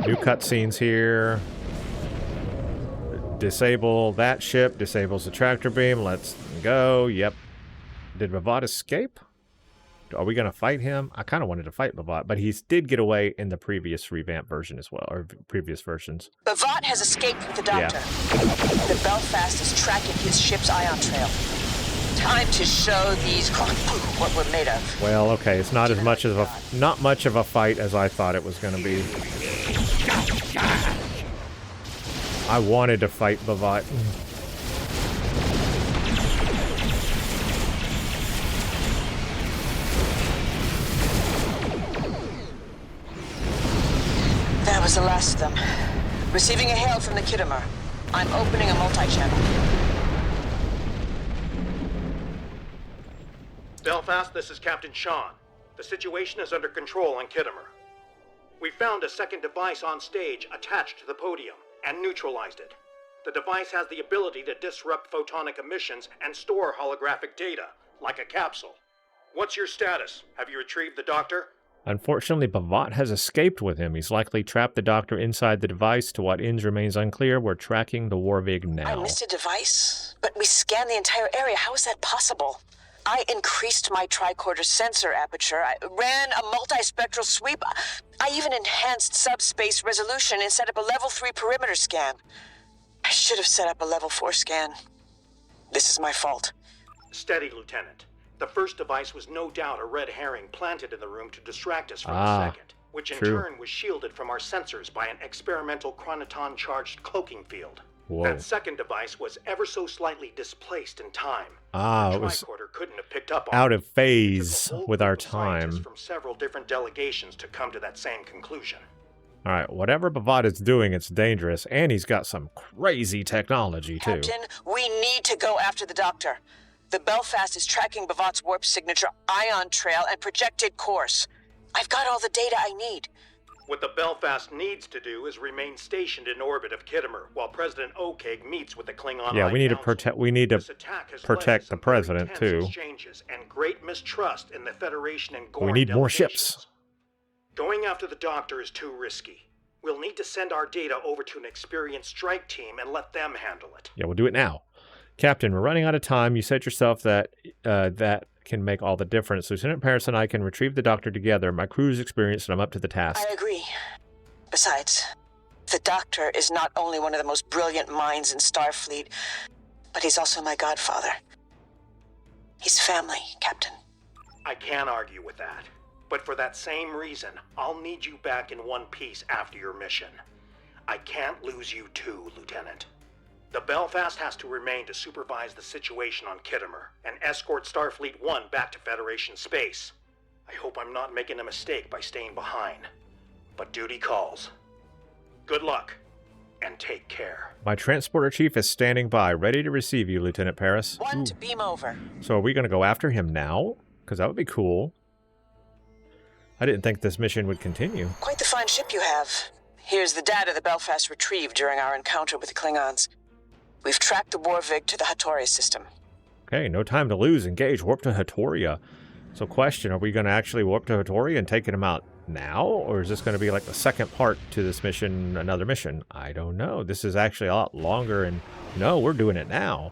New cutscenes here. Disable that ship. Disables the tractor beam. Let's go. Yep. Did B'Vat escape? Are we going to fight him? I kind of wanted to fight B'Vat, but he did get away in the previous revamped version as well, or previous versions. B'Vat has escaped with the Doctor. Yeah. The Belfast is tracking his ship's ion trail. Time to show these what we're made of. Well, okay, it's not as much as not much of a fight as I thought it was going to be. I wanted to fight B'Vat. That was the last of them. Receiving a hail from the Khitomer. I'm opening a multi-channel. Belfast, this is Captain Sean. The situation is under control on Khitomer. We found a second device on stage attached to the podium and neutralized it. The device has the ability to disrupt photonic emissions and store holographic data, like a capsule. What's your status? Have you retrieved the doctor? Unfortunately, B'Vat has escaped with him. He's likely trapped the doctor inside the device. To what ends remains unclear. We're tracking the Warvig now. I missed a device, but we scanned the entire area. How is that possible? I increased my tricorder sensor aperture. I ran a multispectral sweep. I even enhanced subspace resolution and set up a level 3 perimeter scan. I should have set up a level 4 scan. This is my fault. Steady, Lieutenant. The first device was no doubt a red herring planted in the room to distract us from the second, which in turn was shielded from our sensors by an experimental chronoton-charged cloaking field. Whoa. That second device was ever so slightly displaced in time. It was couldn't have picked up on out of phase with our time. From several different delegations to come to that same conclusion. All right, whatever B'Vat is doing, it's dangerous, and he's got some crazy technology too. Captain, we need to go after the doctor. The Belfast is tracking B'Vat's warp signature, ion trail, and projected course. I've got all the data I need. What the Belfast needs to do is remain stationed in orbit of Khitomer while President Okeg meets with the Klingon. Yeah, we need to protect. We need to protect the president too. Exchanges and great mistrust in the Federation and Gorn. We need more ships. Going after the doctor is too risky. We'll need to send our data over to an experienced strike team and let them handle it. Yeah, we'll do it now. Captain, we're running out of time. You said yourself that that can make all the difference. Lieutenant Paris and I can retrieve the doctor together. My crew's experienced and I'm up to the task. I agree. Besides, the doctor is not only one of the most brilliant minds in Starfleet, but he's also my godfather. He's family, Captain. I can't argue with that. But for that same reason, I'll need you back in one piece after your mission. I can't lose you too, Lieutenant. The Belfast has to remain to supervise the situation on Khitomer and escort Starfleet 1 back to Federation space. I hope I'm not making a mistake by staying behind. But duty calls. Good luck, and take care. My transporter chief is standing by, ready to receive you, Lieutenant Paris. One to beam over. So are we going to go after him now? Because that would be cool. I didn't think this mission would continue. Quite the fine ship you have. Here's the data the Belfast retrieved during our encounter with the Klingons. We've tracked the Warvig to the Khitomer System. Okay, no time to lose. Engage. Warp to Khitomer. So question, are we going to actually warp to Khitomer and take him out now? Or is this going to be like the second part to this mission, another mission? I don't know. This is actually a lot longer and no, we're doing it now.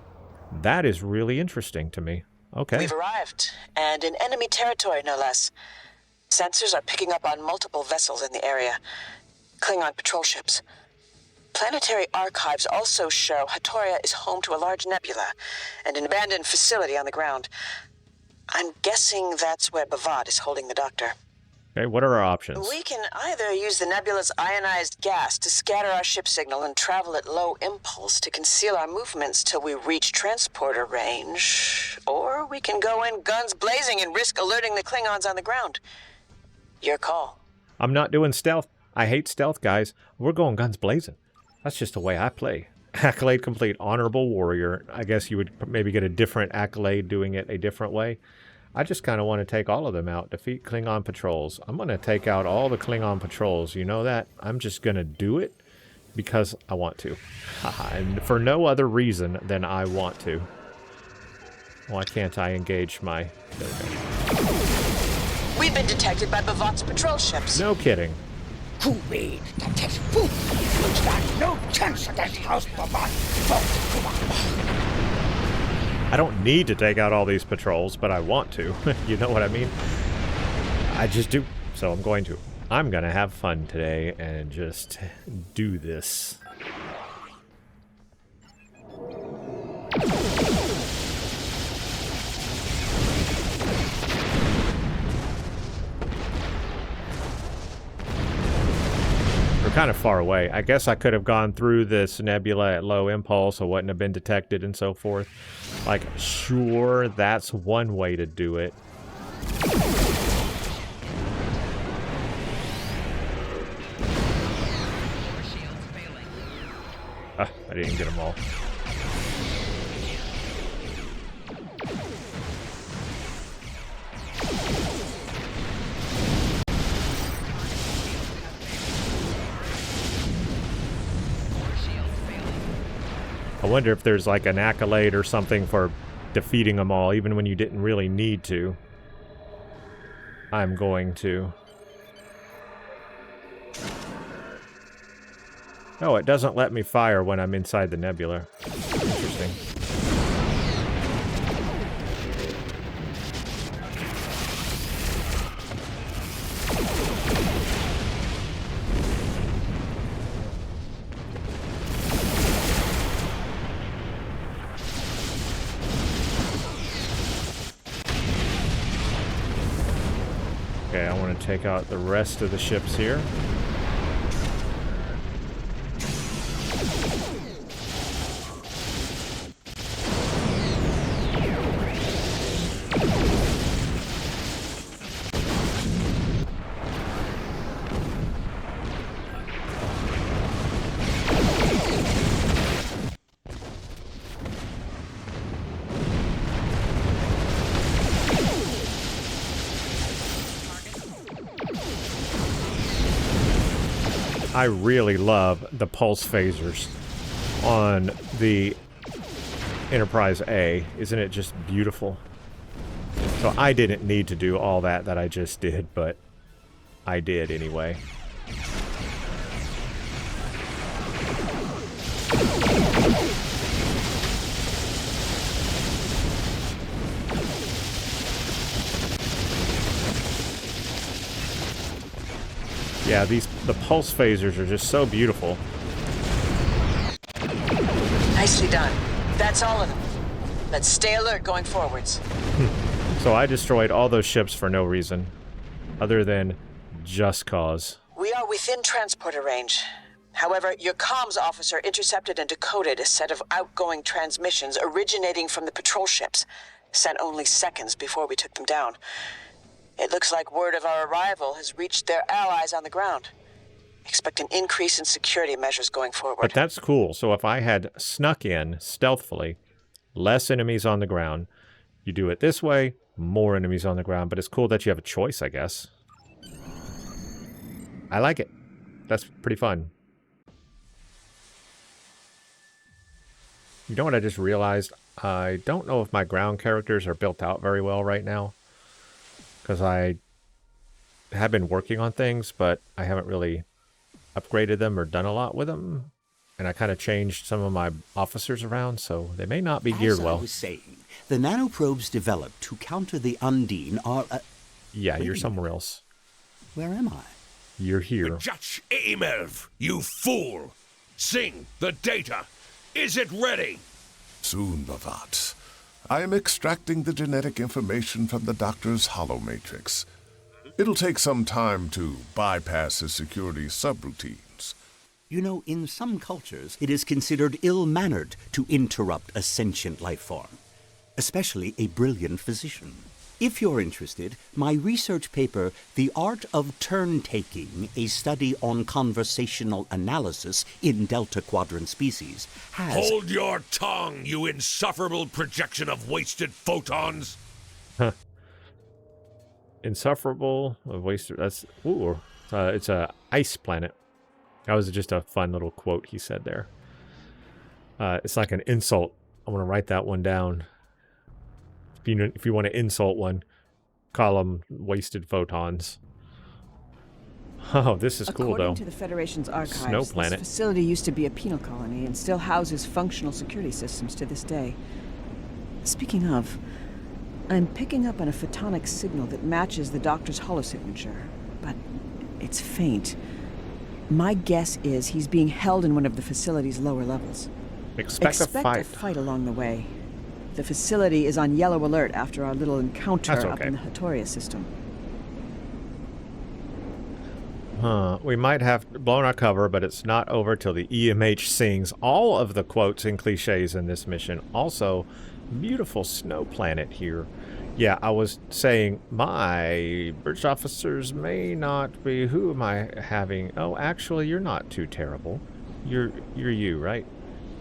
That is really interesting to me. Okay. We've arrived, and in enemy territory, no less. Sensors are picking up on multiple vessels in the area. Klingon patrol ships. Planetary archives also show Khitomer is home to a large nebula and an abandoned facility on the ground. I'm guessing that's where B'Vat is holding the doctor. Okay, what are our options? We can either use the nebula's ionized gas to scatter our ship signal and travel at low impulse to conceal our movements till we reach transporter range, or we can go in guns blazing and risk alerting the Klingons on the ground. Your call. I'm not doing stealth. I hate stealth, guys. We're going guns blazing. That's just the way I play. Accolade complete, honorable warrior. I guess you would maybe get a different accolade doing it a different way. I just kind of want to take all of them out. Defeat Klingon patrols. I'm going to take out all the Klingon patrols. You know that? I'm just going to do it because I want to. And for no other reason than I want to. Why can't I engage my... We've been detected by B'Vat's patrol ships. No kidding. Who made the test? Who? You stand no chance at this house, B'Vat. I don't need to take out all these patrols, but I want to. You know what I mean? I just do. So I'm going to. I'm going to have fun today and just do this. We're kind of far away. I guess I could have gone through this nebula at low impulse. I wouldn't have been detected and so forth. Like, sure, that's one way to do it. I didn't get them all. I wonder if there's like an accolade or something for defeating them all, even when you didn't really need to. I'm going to. Oh, it doesn't let me fire when I'm inside the nebula. Interesting. Okay, I want to take out the rest of the ships here. I really love the pulse phasers on the Enterprise A. Isn't it just beautiful? So I didn't need to do all that I just did, but I did anyway. Yeah, the pulse phasers are just so beautiful. Nicely done. That's all of them. Let's stay alert going forwards. So I destroyed all those ships for no reason, other than just cause. We are within transporter range. However, your comms officer intercepted and decoded a set of outgoing transmissions originating from the patrol ships, sent only seconds before we took them down. It looks like word of our arrival has reached their allies on the ground. Expect an increase in security measures going forward. But that's cool. So if I had snuck in stealthily, less enemies on the ground. You do it this way, more enemies on the ground. But it's cool that you have a choice, I guess. I like it. That's pretty fun. You know what I just realized? I don't know if my ground characters are built out very well right now. Because I have been working on things, but I haven't really upgraded them or done a lot with them. And I kind of changed some of my officers around, so they may not be geared well. As I was saying, the nanoprobes developed to counter the Undine are... Yeah, you're somewhere else. Where am I? You're here. Judge Emelv, you fool! Sing, the data! Is it ready? Soon, B'Vat. I am extracting the genetic information from the doctor's holomatrix. It'll take some time to bypass his security subroutines. You know, in some cultures, it is considered ill-mannered to interrupt a sentient life form, especially a brilliant physician. If you're interested, my research paper, The Art of Turn-Taking, a study on conversational analysis in Delta Quadrant species, has... Hold your tongue, you insufferable projection of wasted photons! Huh. Insufferable of wasted... That's... Ooh. It's a ice planet. That was just a fun little quote he said there. It's like an insult. I want to write that one down. If you want to insult one, call them wasted photons. Oh, this is cool, though. According to the Federation's archives, Snow planet. This facility used to be a penal colony and still houses functional security systems to this day. Speaking of, I'm picking up on a photonic signal that matches the doctor's holosignature, but it's faint. My guess is he's being held in one of the facility's lower levels. Expect a fight along the way. The facility is on yellow alert after our little encounter up in the Khitomer system. We might have blown our cover, but it's not over till the EMH sings all of the quotes and cliches in this mission. Also, beautiful snow planet here. Yeah, I was saying my bridge officers may not be... Who am I having? Oh, actually, you're not too terrible. You're you, right?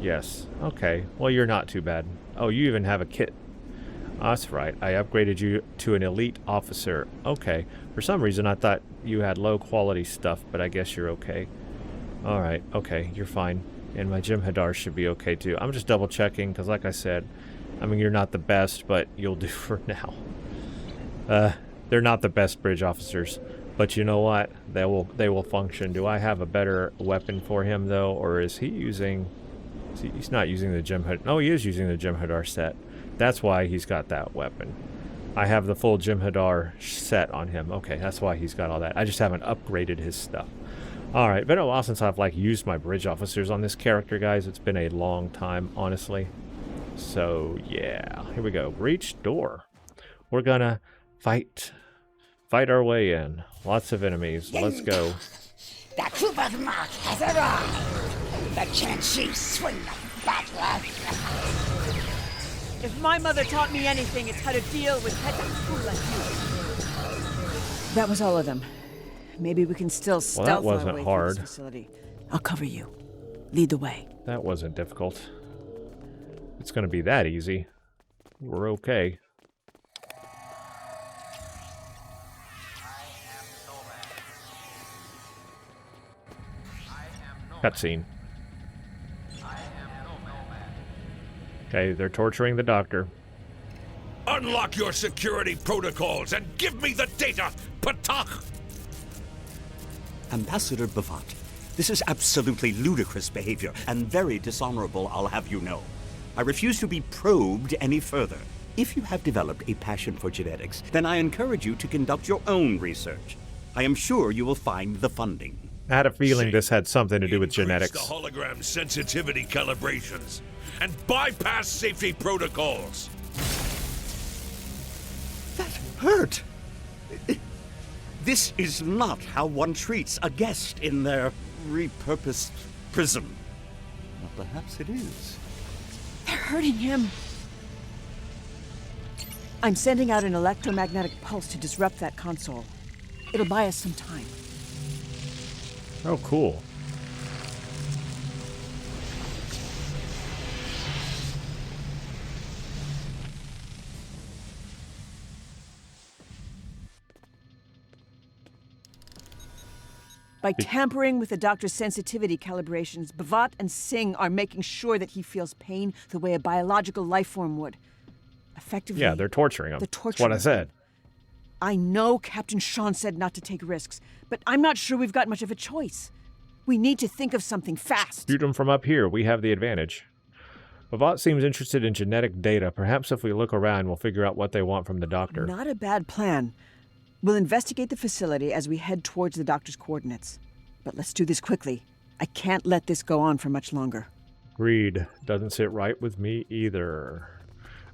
Yes. Okay. Well, you're not too bad. Oh, you even have a kit. Oh, that's right. I upgraded you to an elite officer. Okay. For some reason, I thought you had low quality stuff, but I guess you're okay. Alright. Okay. You're fine. And my Jem'Hadar should be okay too. I'm just double checking because, like I said, I mean, you're not the best, but you'll do for now. They're not the best bridge officers, but you know what? They will function. Do I have a better weapon for him though, or is he using? He's not using the Jem'Hadar. No, he is using the Jem'Hadar set. That's why he's got that weapon. I have the full Jem'Hadar set on him. Okay, that's why he's got all that. I just haven't upgraded his stuff. Alright, been a while since I've like used my bridge officers on this character, guys. It's been a long time, honestly. So, yeah. Here we go. Breach door. We're gonna fight our way in. Lots of enemies. Let's go. The Kuvah'Magh has arrived. The Chenshi swing the battle. If my mother taught me anything, it's how to deal with petty like you. That was all of them. Maybe we can still stealth our way through this facility. I'll cover you. Lead the way. That wasn't difficult. It's going to be that easy. We're okay. Cutscene. Okay, they're torturing the doctor. Unlock your security protocols and give me the data, Patach! Ambassador B'Vat, this is absolutely ludicrous behavior, and very dishonorable, I'll have you know. I refuse to be probed any further. If you have developed a passion for genetics, then I encourage you to conduct your own research. I am sure you will find the funding. I had a feeling this had something to do with genetics. The hologram sensitivity calibrations and bypass safety protocols. That hurt! This is not how one treats a guest in their repurposed prison. Well, perhaps it is. They're hurting him. I'm sending out an electromagnetic pulse to disrupt that console. It'll buy us some time. Oh, cool. By tampering with the doctor's sensitivity calibrations, B'Vat and Singh are making sure that he feels pain the way a biological life form would. Effectively, yeah, they're torturing him. That's what I said. I know Captain Sean said not to take risks, but I'm not sure we've got much of a choice. We need to think of something fast. Shoot them from up here. We have the advantage. B'Vat seems interested in genetic data. Perhaps if we look around, we'll figure out what they want from the doctor. Not a bad plan. We'll investigate the facility as we head towards the doctor's coordinates. But let's do this quickly. I can't let this go on for much longer. Agreed. Doesn't sit right with me either.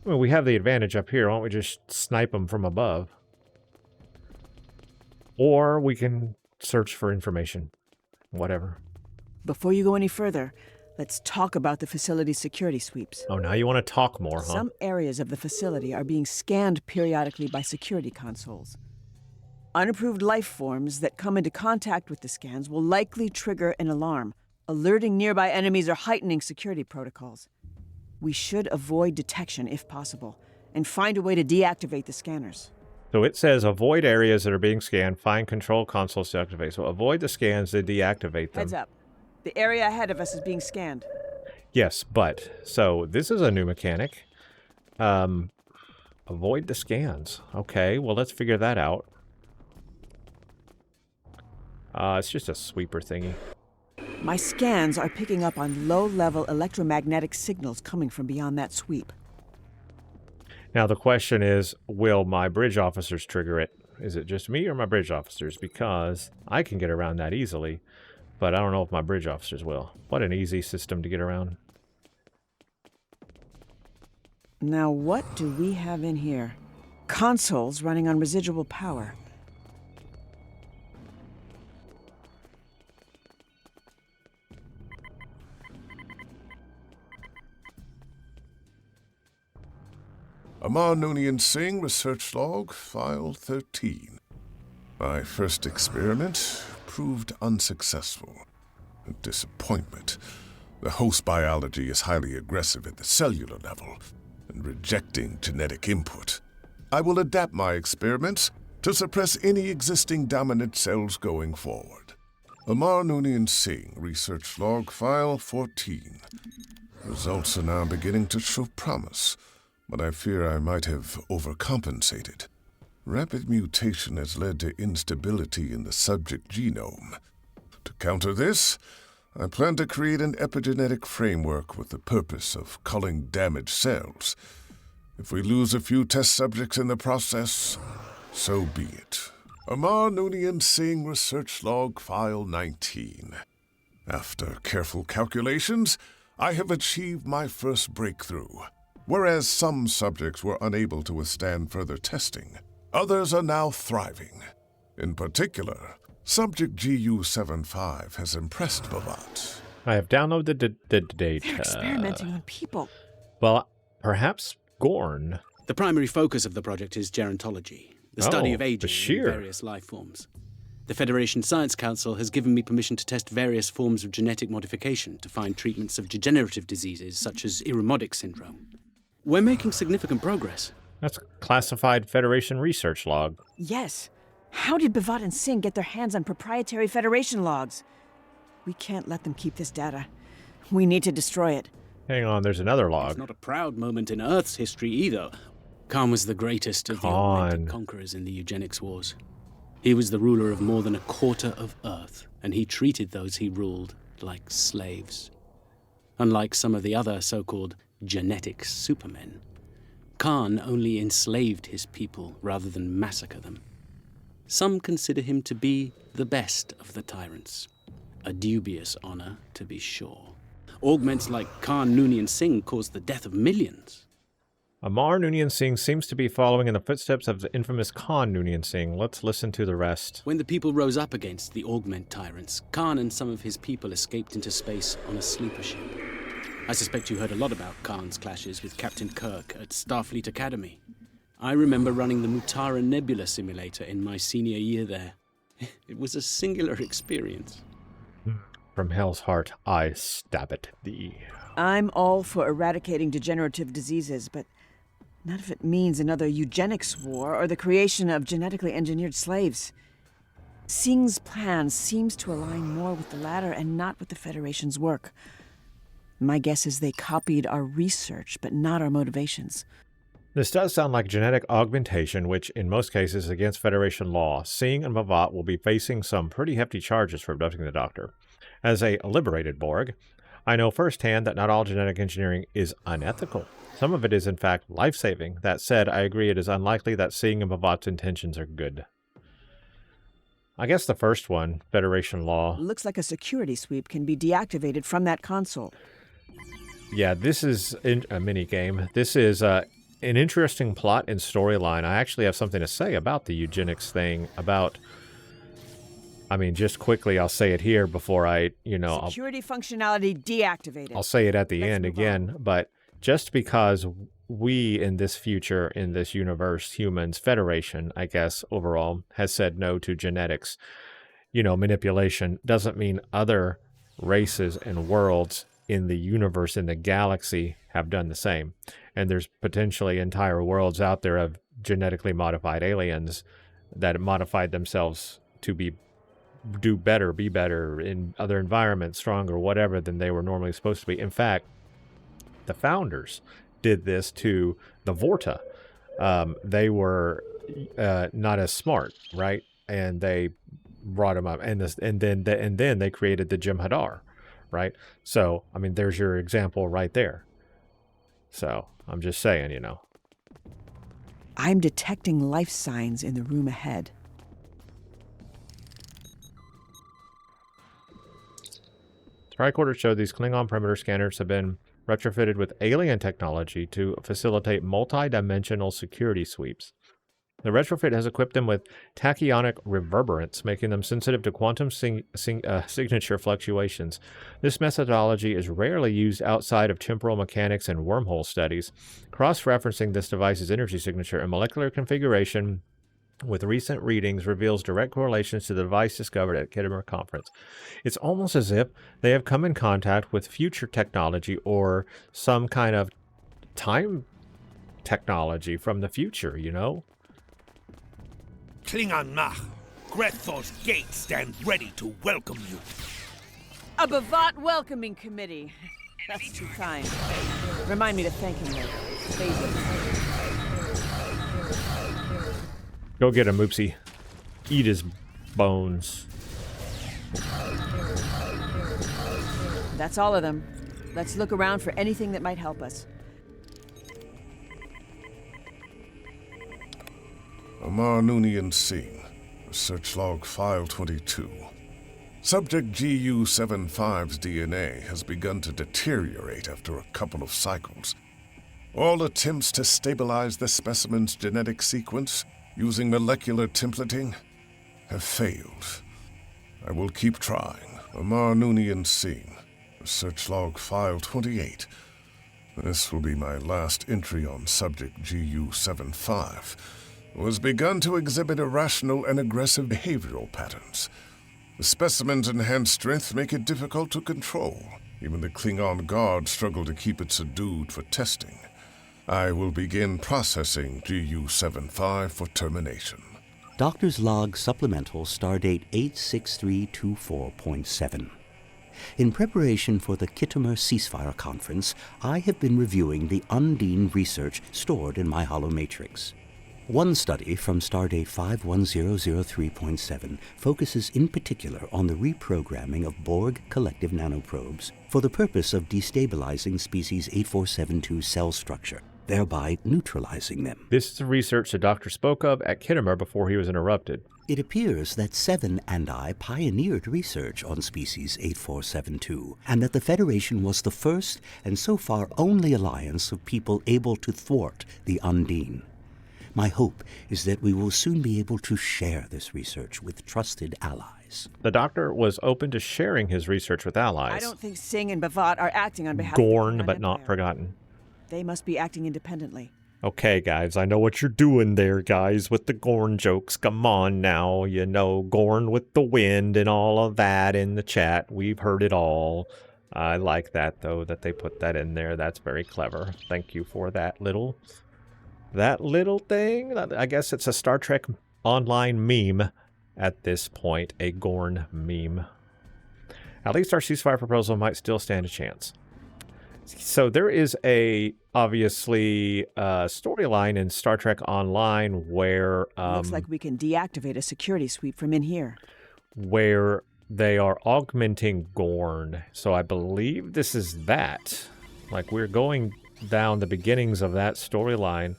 Well, we have the advantage up here. Why don't we just snipe them from above? Or we can search for information. Whatever. Before you go any further, let's talk about the facility's security sweeps. Oh, now you want to talk more, huh? Some areas of the facility are being scanned periodically by security consoles. Unapproved life forms that come into contact with the scans will likely trigger an alarm, alerting nearby enemies or heightening security protocols. We should avoid detection if possible, and find a way to deactivate the scanners. So it says avoid areas that are being scanned, find control consoles to activate. So avoid the scans to deactivate them. Heads up. The area ahead of us is being scanned. Yes, but, so this is a new mechanic. Avoid the scans. Okay, well, let's figure that out. It's just a sweeper thingy. My scans are picking up on low-level electromagnetic signals coming from beyond that sweep. Now the question is, will my bridge officers trigger it? Is it just me or my bridge officers? Because I can get around that easily, but I don't know if my bridge officers will. What an easy system to get around. Now what do we have in here? Consoles running on residual power. Amar Singh, Research Log, File 13. My first experiment proved unsuccessful. A disappointment. The host biology is highly aggressive at the cellular level and rejecting genetic input. I will adapt my experiments to suppress any existing dominant cells going forward. Amar Singh, Research Log File 14. Results are now beginning to show promise, but I fear I might have overcompensated. Rapid mutation has led to instability in the subject genome. To counter this, I plan to create an epigenetic framework with the purpose of culling damaged cells. If we lose a few test subjects in the process, so be it. Amar Singh, Research Log File 19. After careful calculations, I have achieved my first breakthrough. Whereas some subjects were unable to withstand further testing, others are now thriving. In particular, Subject GU75 has impressed B'Vat. I have downloaded the data. They're experimenting on people. Well, perhaps Gorn. The primary focus of the project is gerontology, the study of aging in various life forms. The Federation Science Council has given me permission to test various forms of genetic modification to find treatments of degenerative diseases such as Irumodic syndrome. We're making significant progress. That's a classified Federation research log. Yes. How did B'Vat and Singh get their hands on proprietary Federation logs? We can't let them keep this data. We need to destroy it. Hang on, there's another log. It's not a proud moment in Earth's history either. Khan was the greatest of the augmented conquerors in the eugenics wars. He was the ruler of more than a quarter of Earth, and he treated those he ruled like slaves. Unlike some of the other so-called genetic supermen, Khan only enslaved his people rather than massacre them. Some consider him to be the best of the tyrants. A dubious honor, to be sure. Augments like Khan Noonien Singh caused the death of millions. Amar Singh seems to be following in the footsteps of the infamous Khan Noonien Singh. Let's listen to the rest. When the people rose up against the Augment tyrants, Khan and some of his people escaped into space on a sleeper ship. I suspect you heard a lot about Khan's clashes with Captain Kirk at Starfleet Academy. I remember running the Mutara Nebula simulator in my senior year there. It was a singular experience. From hell's heart, I stab at thee. I'm all for eradicating degenerative diseases, but not if it means another eugenics war or the creation of genetically engineered slaves. Singh's plan seems to align more with the latter and not with the Federation's work. My guess is they copied our research, but not our motivations. This does sound like genetic augmentation, which in most cases is against Federation law. Singh and B'Vat will be facing some pretty hefty charges for abducting the Doctor. As a liberated Borg, I know firsthand that not all genetic engineering is unethical. Some of it is, in fact, life-saving. That said, I agree it is unlikely that Singh and B'Vat's intentions are good. I guess the first one, Federation law. Looks like a security sweep can be deactivated from that console. Yeah, this is a mini-game. This is an interesting plot and storyline. I actually have something to say about the eugenics thing, about... I mean, just quickly, I'll say it here before I, Security functionality deactivated. I'll say it at the end again, but just because we in this future, in this universe, humans, Federation, I guess, overall, has said no to genetics, manipulation, doesn't mean other races and worlds in the universe, in the galaxy, have done the same. And there's potentially entire worlds out there of genetically modified aliens that modified themselves to do better, be better in other environments, stronger, whatever, than they were normally supposed to be. In fact, the founders did this to the Vorta. They were not as smart, right? And they brought them up, and then they created the Jem'Hadar, right? So, I mean, there's your example right there. So, I'm just saying, I'm detecting life signs in the room ahead. Tricorder showed these Klingon perimeter scanners have been retrofitted with alien technology to facilitate multi-dimensional security sweeps. The retrofit has equipped them with tachyonic reverberance, making them sensitive to quantum signature fluctuations. This methodology is rarely used outside of temporal mechanics and wormhole studies. Cross-referencing this device's energy signature and molecular configuration with recent readings reveals direct correlations to the device discovered at Khitomer Conference. It's almost as if they have come in contact with future technology or some kind of time technology from the future, Kuvah'Magh, Grethor's gate stand ready to welcome you. A B'Vat welcoming committee. That's too kind. Remind me to thank him later. Go get him, Oopsie. Eat his bones. That's all of them. Let's look around for anything that might help us. Amar Singh, Research Log File 22. Subject GU-75's DNA has begun to deteriorate after a couple of cycles. All attempts to stabilize the specimen's genetic sequence using molecular templating have failed. I will keep trying. Amar Singh, Research Log File 28. This will be my last entry on subject GU-75. Who has begun to exhibit irrational and aggressive behavioral patterns. The specimen's enhanced strength make it difficult to control. Even the Klingon guards struggle to keep it subdued for testing. I will begin processing GU-75 for termination. Doctor's Log Supplemental Stardate 86324.7. In preparation for the Khitomer Ceasefire Conference, I have been reviewing the Undine research stored in my holomatrix. One study from Stardate 51003.7 focuses in particular on the reprogramming of Borg collective nanoprobes for the purpose of destabilizing species 8472 cell structure, thereby neutralizing them. This is the research the doctor spoke of at Khitomer before he was interrupted. It appears that Seven and I pioneered research on species 8472, and that the Federation was the first and so far only alliance of people able to thwart the Undine. My hope is that we will soon be able to share this research with trusted allies. The doctor was open to sharing his research with allies. I don't think Singh and B'Vat are acting on behalf Gorn, of the but not forgotten. They must be acting independently. Okay, guys, I know what you're doing there, guys, with the Gorn jokes. Come on now, you know, Gorn with the wind and all of that in the chat. We've heard it all. I like that, though, that they put that in there. That's very clever. Thank you for that little thing. I guess it's a Star Trek Online meme at this point, a Gorn meme. At least our ceasefire proposal might still stand a chance. So there is obviously storyline in Star Trek Online where looks like we can deactivate a security sweep from in here. Where they are augmenting Gorn. So I believe this is that. Like, we're going down the beginnings of that storyline,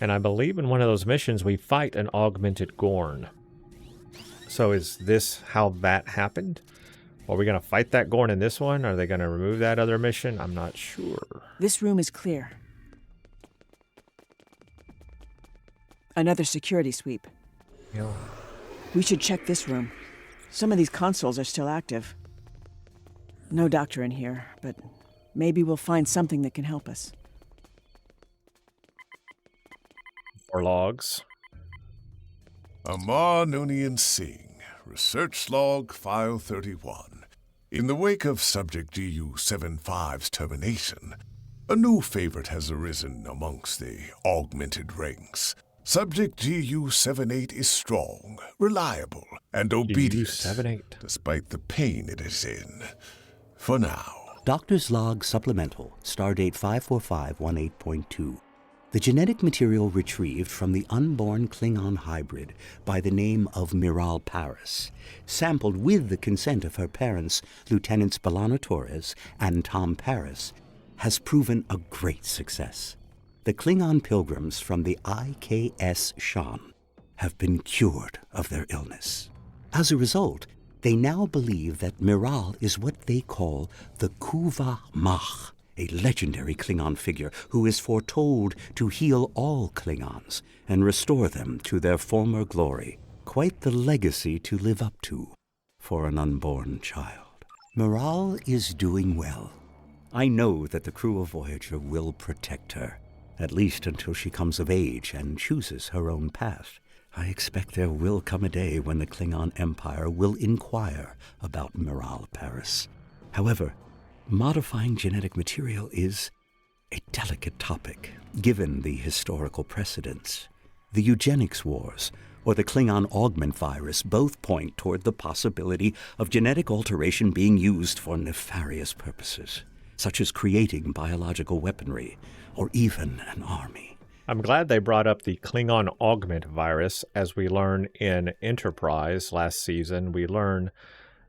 and I believe in one of those missions we fight an augmented Gorn. So is this how that happened? Are we going to fight that Gorn in this one? Are they going to remove that other mission? I'm not sure. This room is clear. Another security sweep. Yeah. We should check this room. Some of these consoles are still active. No doctor in here, but maybe we'll find something that can help us. Or logs. Amar Singh, Research Log File 31. In the wake of Subject GU-75's termination, a new favorite has arisen amongst the augmented ranks. Subject GU-78 is strong, reliable, and obedient, GU-78. despite the pain it is in. For now. Doctor's Log Supplemental, Stardate 54518.2. The genetic material retrieved from the unborn Klingon hybrid by the name of Miral Paris, sampled with the consent of her parents, Lieutenants B'Elanna Torres and Tom Paris, has proven a great success. The Klingon pilgrims from the IKS Shan have been cured of their illness. As a result, they now believe that Miral is what they call the Kuvah'Magh, a legendary Klingon figure who is foretold to heal all Klingons and restore them to their former glory. Quite the legacy to live up to for an unborn child. Miral is doing well. I know that the crew of Voyager will protect her, at least until she comes of age and chooses her own path. I expect there will come a day when the Klingon Empire will inquire about Miral Paris. However, modifying genetic material is a delicate topic, given the historical precedents. The Eugenics Wars or the Klingon augment virus both point toward the possibility of genetic alteration being used for nefarious purposes, such as creating biological weaponry or even an army. I'm glad they brought up the Klingon augment virus. As we learn in Enterprise last season, we learn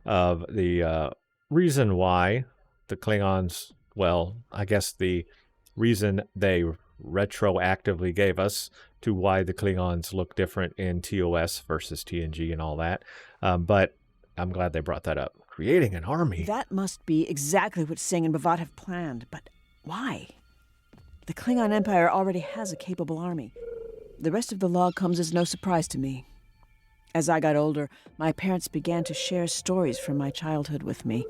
of the reason why the Klingons, well, I guess the reason they retroactively gave us to why the Klingons look different in TOS versus TNG and all that. But I'm glad they brought that up. Creating an army. That must be exactly what Singh and B'Vat have planned, but why? The Klingon Empire already has a capable army. The rest of the log comes as no surprise to me. As I got older, my parents began to share stories from my childhood with me.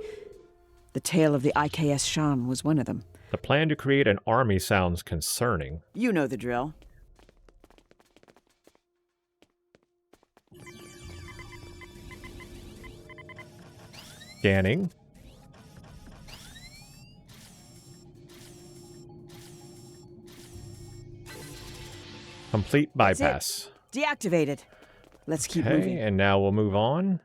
The tale of the IKS Shan was one of them. The plan to create an army sounds concerning. You know the drill. Scanning. Complete bypass. Deactivated. Let's keep moving. Okay, and now we'll move on.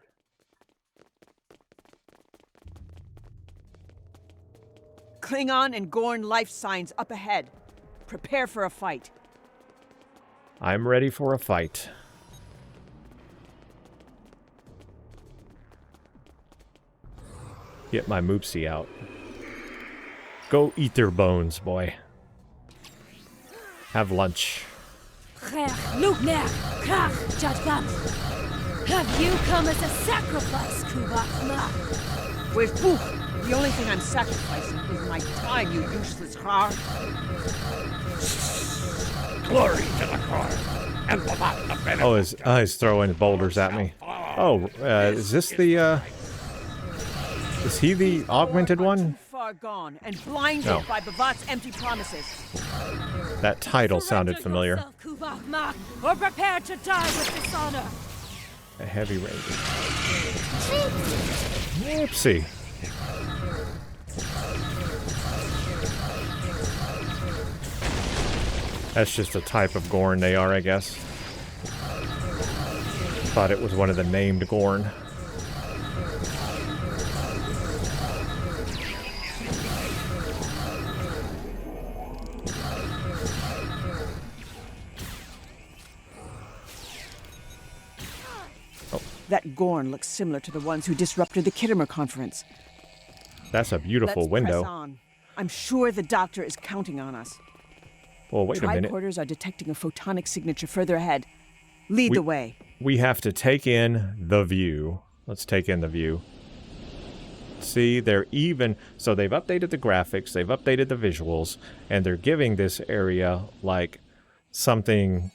Klingon and Gorn life signs up ahead. Prepare for a fight. I'm ready for a fight. Get my moopsie out. Go eat their bones, boy. Have lunch. Have you come as a sacrifice, Kuvah'Magh? Where's Boof? The only thing I'm sacrificing is my time, you useless car. Glory to the car. And the benefit. Oh, he's throwing boulders at me. Oh, is this the, is he the augmented one? Too far gone and blinded by B'Vat's empty promises. That title sounded familiar. Kuvah'Magh, or prepare to die with dishonor. A heavy ranger. Whoopsie. That's just a type of Gorn they are, I guess. Thought it was one of the named Gorn. That Gorn looks similar to the ones who disrupted the Khitomer conference. That's a beautiful Let's window. Press on. I'm sure the doctor is counting on us. Well, wait a minute. Tricorders are detecting a photonic signature further ahead. Lead the way. We have to take in the view. Let's take in the view. See, they're even... So they've updated the graphics, they've updated the visuals, and they're giving this area, like, something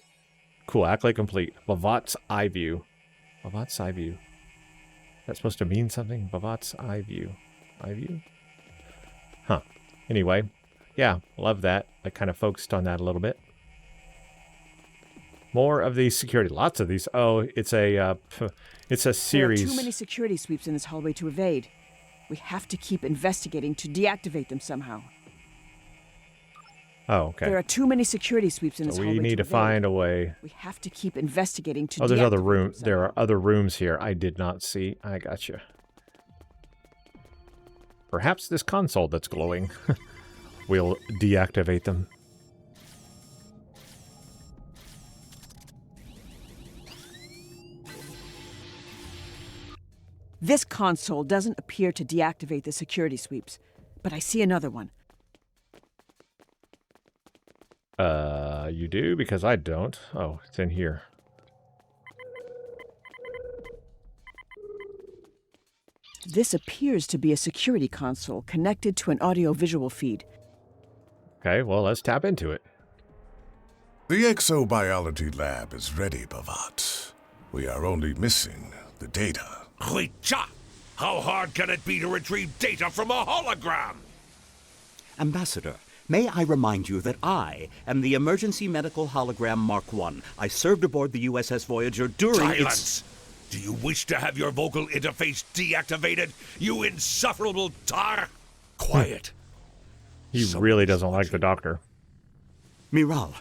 cool. ACLA complete. B'Vat's eye view. B'Vat's eye view. That's supposed to mean something? B'Vat's eye view. Eye view? Huh. Anyway, yeah, love that. I kind of focused on that a little bit. More of these security. Lots of these. Oh, it's a series. There are too many security sweeps in this hallway to evade. We have to keep investigating to deactivate them somehow. Oh, okay. There are too many security sweeps in this hallway. We need to find a way. We have to keep investigating to. Oh, there's other rooms. There are other rooms here I did not see. I gotcha. Perhaps this console that's glowing will deactivate them. This console doesn't appear to deactivate the security sweeps, but I see another one. You do? Because I don't. Oh, it's in here. This appears to be a security console connected to an audio-visual feed. Okay, well, let's tap into it. The exobiology lab is ready, B'Vat. We are only missing the data. Cha! How hard can it be to retrieve data from a hologram? Ambassador, may I remind you that I am the emergency medical hologram Mark I. I served aboard the USS Voyager during Silence! Do you wish to have your vocal interface deactivated, you insufferable tar? Quiet. He really doesn't like the doctor. Miral,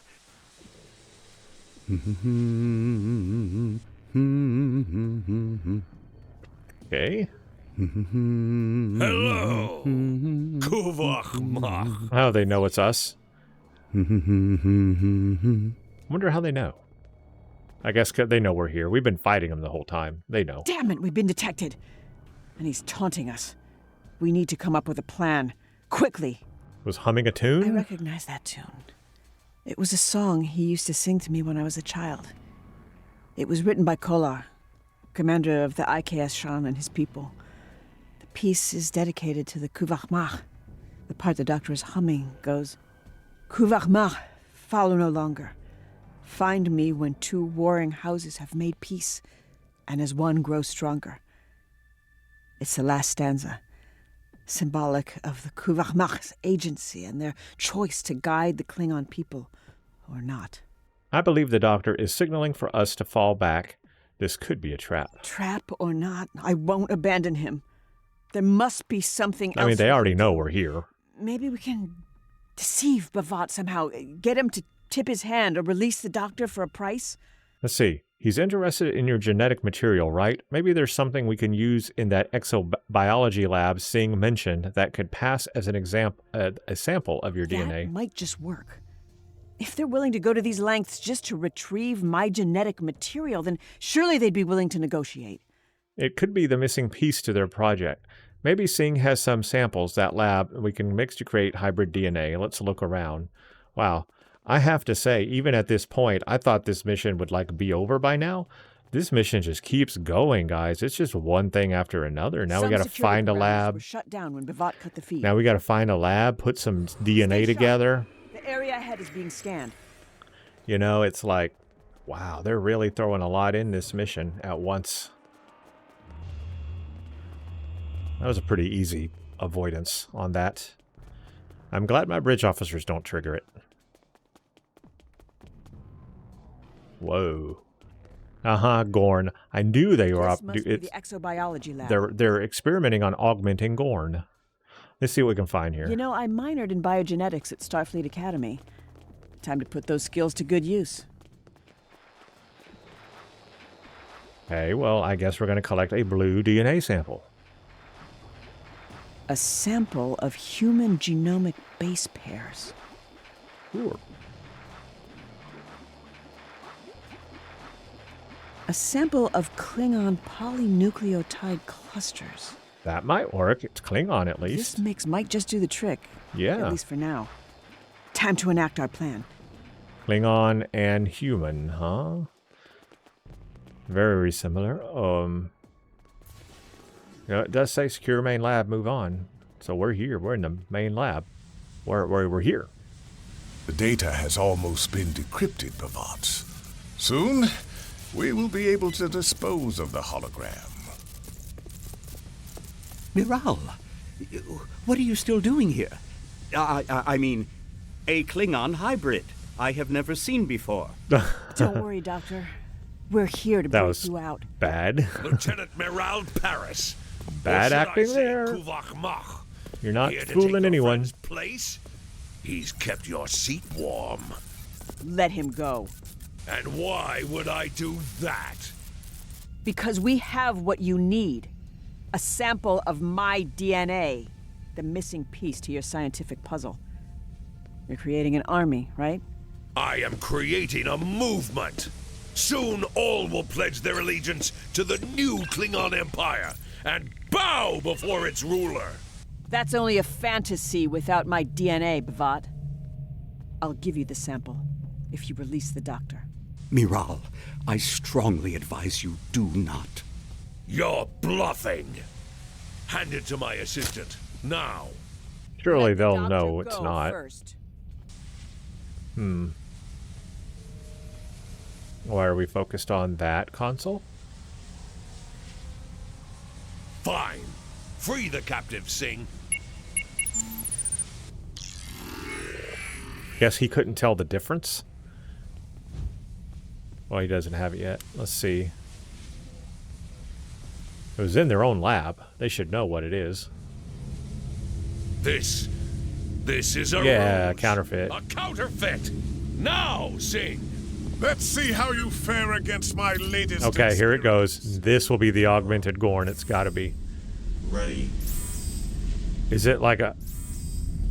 Okay. Hello, Kuvah'Magh. Oh, they know it's us. Wonder how they know. I guess they know we're here. We've been fighting them the whole time. They know. Damn it, we've been detected. And he's taunting us. We need to come up with a plan. Quickly. Was humming a tune? I recognize that tune. It was a song he used to sing to me when I was a child. It was written by Kolar, commander of the IKS Shan and his people. The piece is dedicated to the Kuvah'Magh. The part the doctor is humming goes, Kuvah'Magh, follow no longer. Find me when two warring houses have made peace, and as one grows stronger. It's the last stanza, symbolic of the Kuvah'Magh's agency and their choice to guide the Klingon people, or not. I believe the doctor is signaling for us to fall back. This could be a trap. Trap or not, I won't abandon him. There must be something else. I mean, they already know we're here. Maybe we can deceive B'Vat somehow, get him to tip his hand or release the doctor for a price. Let's see. He's interested in your genetic material, right? Maybe there's something we can use in that exobiology lab Singh mentioned that could pass as an example, a sample of your DNA. That might just work. If they're willing to go to these lengths just to retrieve my genetic material, then surely they'd be willing to negotiate. It could be the missing piece to their project. Maybe Singh has some samples, that lab, we can mix to create hybrid DNA. Let's look around. Wow. I have to say, even at this point, I thought this mission would be over by now. This mission just keeps going, guys. It's just one thing after another. Now we got to find a lab. Were shut down when B'Vat cut the feed. Now we got to find a lab, put some DNA together. The area ahead is being scanned. You know, it's like, wow, they're really throwing a lot in this mission at once. That was a pretty easy avoidance on that. I'm glad my bridge officers don't trigger it. Whoa. Gorn. I knew they were up. This must be the exobiology lab. They're experimenting on augmenting Gorn. Let's see what we can find here. You know, I minored in biogenetics at Starfleet Academy. Time to put those skills to good use. Hey, well, I guess we're going to collect a blue DNA sample. A sample of human genomic base pairs. Sure. A sample of Klingon polynucleotide clusters. That might work. It's Klingon, at least. This mix might just do the trick. Yeah. At least for now. Time to enact our plan. Klingon and human, huh? Very similar. You know, it does say secure main lab, move on. So we're here. We're in the main lab. We're here. The data has almost been decrypted, B'Vat. Soon, we will be able to dispose of the hologram. Miral, what are you still doing here? I mean, a Klingon hybrid I have never seen before. Don't worry, Doctor. We're here to break you out. Bad. Lieutenant Miral Paris. Bad acting there. Kuvah'Magh. You're not fooling anyone. Place? He's kept your seat warm. Let him go. And why would I do that? Because we have what you need. A sample of my DNA. The missing piece to your scientific puzzle. You're creating an army, right? I am creating a movement. Soon all will pledge their allegiance to the new Klingon Empire and bow before its ruler. That's only a fantasy without my DNA, B'Vat. I'll give you the sample if you release the doctor. Miral, I strongly advise you do not. You're bluffing. Hand it to my assistant, now. Surely they'll know it's not. First. Why are we focused on that console? Fine. Free the captive, Singh. Guess he couldn't tell the difference. Well, he doesn't have it yet. Let's see. It was in their own lab. They should know what it is. This is a ruse. Counterfeit. A counterfeit. Now, Singh. Let's see how you fare against my latest. Okay, here it goes. This will be the augmented Gorn. It's got to be. Ready. Is it like a?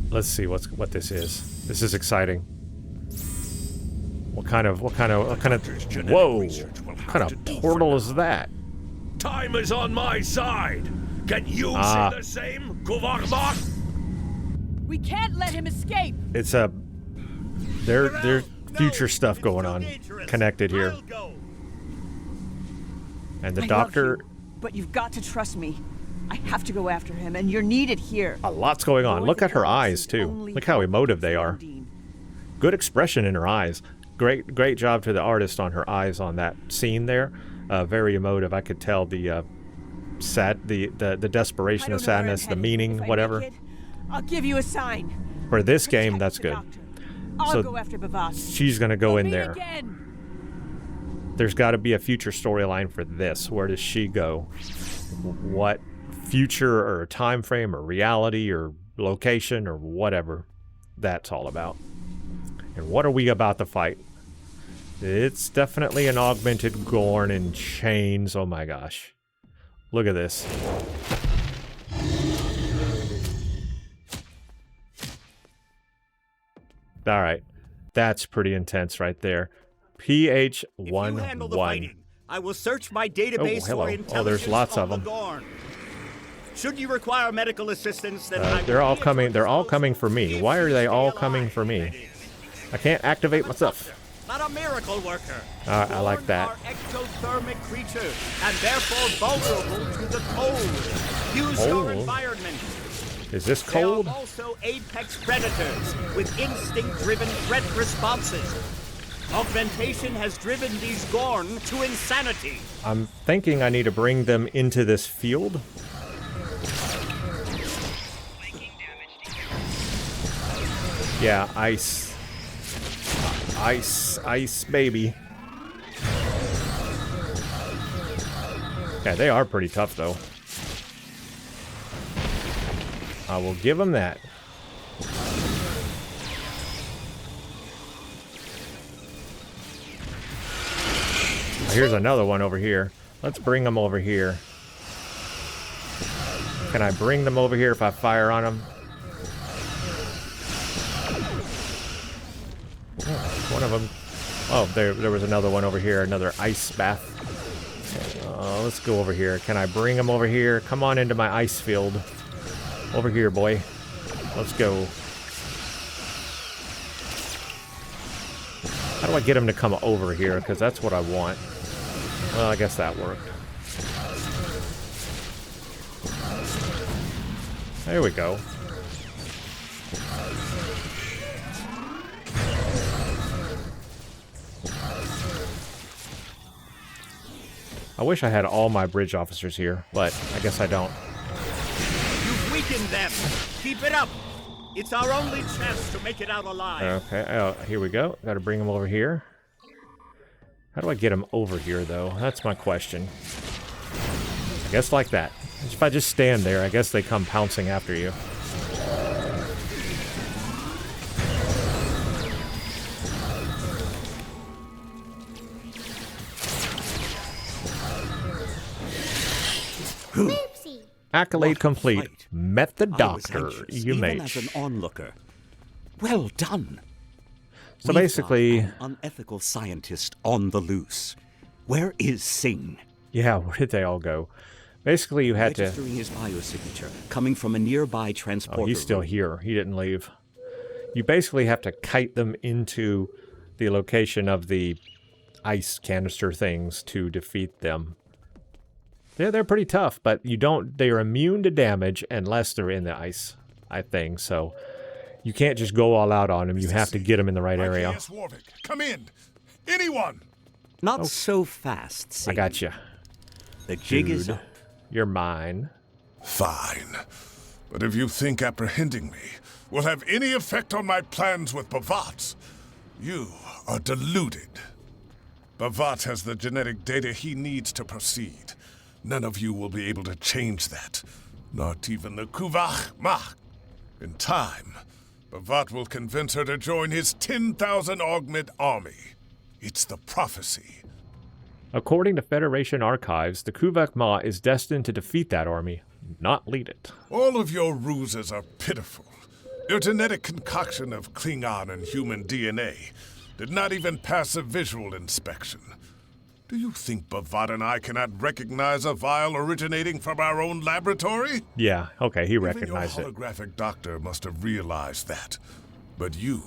Let's see what this is. This is exciting. What kind of? Whoa! What kind of portal is that? Time is on my side. Can you say the same, Kuvah'Magh? We can't let him escape. It's a. There's future stuff going on, connected here. And the doctor. Love you, but you've got to trust me. I have to go after him, and you're needed here. A lot's going on. Look at her eyes too. Look how emotive they are. Good expression in her eyes. Great job to the artist on her eyes on that scene there. Very emotive. I could tell the the desperation, the sadness, the meaning, whatever. I'll give you a sign. For this game, that's good. I'll go after B'Vat. She's gonna go in there. There's got to be a future storyline for this. Where does she go? What future or time frame or reality or location or whatever that's all about. And what are we about to fight? It's definitely an augmented Gorn in chains. Oh my gosh. Look at this. Alright. That's pretty intense right there. PH11. I will search my database for intelligence. Oh, there's lots of them. Should you require medical assistance, then they're all coming. They're all coming for me. Why are they all coming for me? I can't activate myself. Not a miracle worker. I like that. Are ectothermic creatures and therefore vulnerable to the cold. Use your environment. Is this cold? They are also apex predators with instinct-driven threat responses. Augmentation has driven these Gorn to insanity. I'm thinking I need to bring them into this field. Yeah, ice. Ice, baby. Yeah, they are pretty tough, though. I will give them that. Here's another one over here. Let's bring them over here. Can I bring them over here if I fire on them? Oh, one of them. Oh, there was another one over here. Another ice bath. Let's go over here. Can I bring them over here? Come on into my ice field. Over here, boy. Let's go. How do I get him to come over here? Because that's what I want. Well, I guess that worked. There we go. I wish I had all my bridge officers here, but I guess I don't. You've weakened them. Keep it up. It's our only chance to make it out alive. Okay, oh, here we go. Got to bring them over here. How do I get them over here, though? That's my question. I guess like that. If I just stand there, I guess they come pouncing after you. Accolade complete. Met the doctor. You made. As an onlooker. Well done. So basically, an unethical scientist on the loose. Where is Singh? Yeah, where did they all go? Basically, you had registering his biosignature coming from a nearby transporter. Oh, he's still here. He didn't leave. You basically have to kite them into the location of the ice canister things to defeat them. They're pretty tough, but you don't. They are immune to damage unless they're in the ice, I think. So you can't just go all out on them. You have to get them in the right area. Come in, anyone. Not so fast, Singh. I got you. The jig is up. You're mine. Fine, but if you think apprehending me will have any effect on my plans with B'Vat, you are deluded. B'Vat has the genetic data he needs to proceed. None of you will be able to change that. Not even the Kuvah'Magh. In time, B'Vat will convince her to join his 10,000 augment army. It's the prophecy. According to Federation archives, the Kuvah'Magh is destined to defeat that army, not lead it. All of your ruses are pitiful. Your genetic concoction of Klingon and human DNA did not even pass a visual inspection. Do you think B'Vat and I cannot recognize a vial originating from our own laboratory? Yeah, okay, he recognized it. Even your holographic doctor must have realized that. But you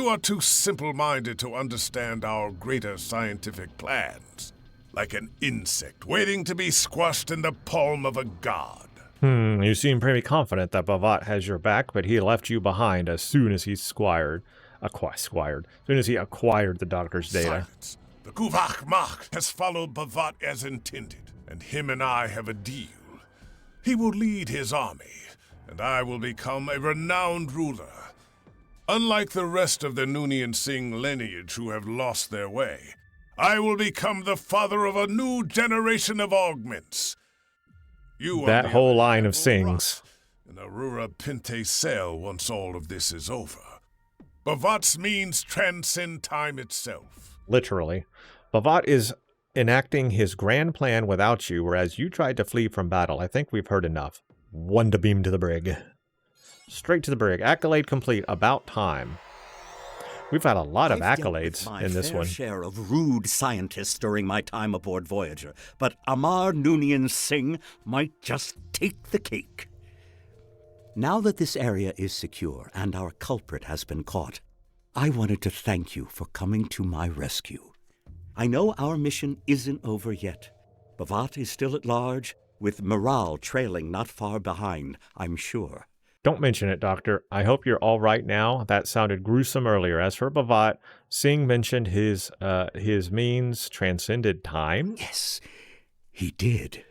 are too simple-minded to understand our greater scientific plans. Like an insect waiting to be squashed in the palm of a god. You seem pretty confident that B'Vat has your back, but he left you behind as soon as he acquired the doctor's data. Silence. The Kuvah'Magh has followed B'Vat as intended, and him and I have a deal. He will lead his army, and I will become a renowned ruler. Unlike the rest of the Noonien Singh lineage who have lost their way, I will become the father of a new generation of augments. That whole line of Singhs. And Aurora Pinte Cell once all of this is over. B'Vat's means transcend time itself. Literally. B'Vat is enacting his grand plan without you, whereas you tried to flee from battle. I think we've heard enough. One to beam to the brig. Straight to the brig. Accolade complete. About time. We've had a lot of accolades in this one. I've share of rude scientists during my time aboard Voyager, but Amar Singh might just take the cake. Now that this area is secure and our culprit has been caught, I wanted to thank you for coming to my rescue. I know our mission isn't over yet. B'Vat is still at large, with Miral trailing not far behind, I'm sure. Don't mention it, Doctor. I hope you're all right now. That sounded gruesome earlier. As for B'Vat, Singh mentioned his means transcended time? Yes, he did.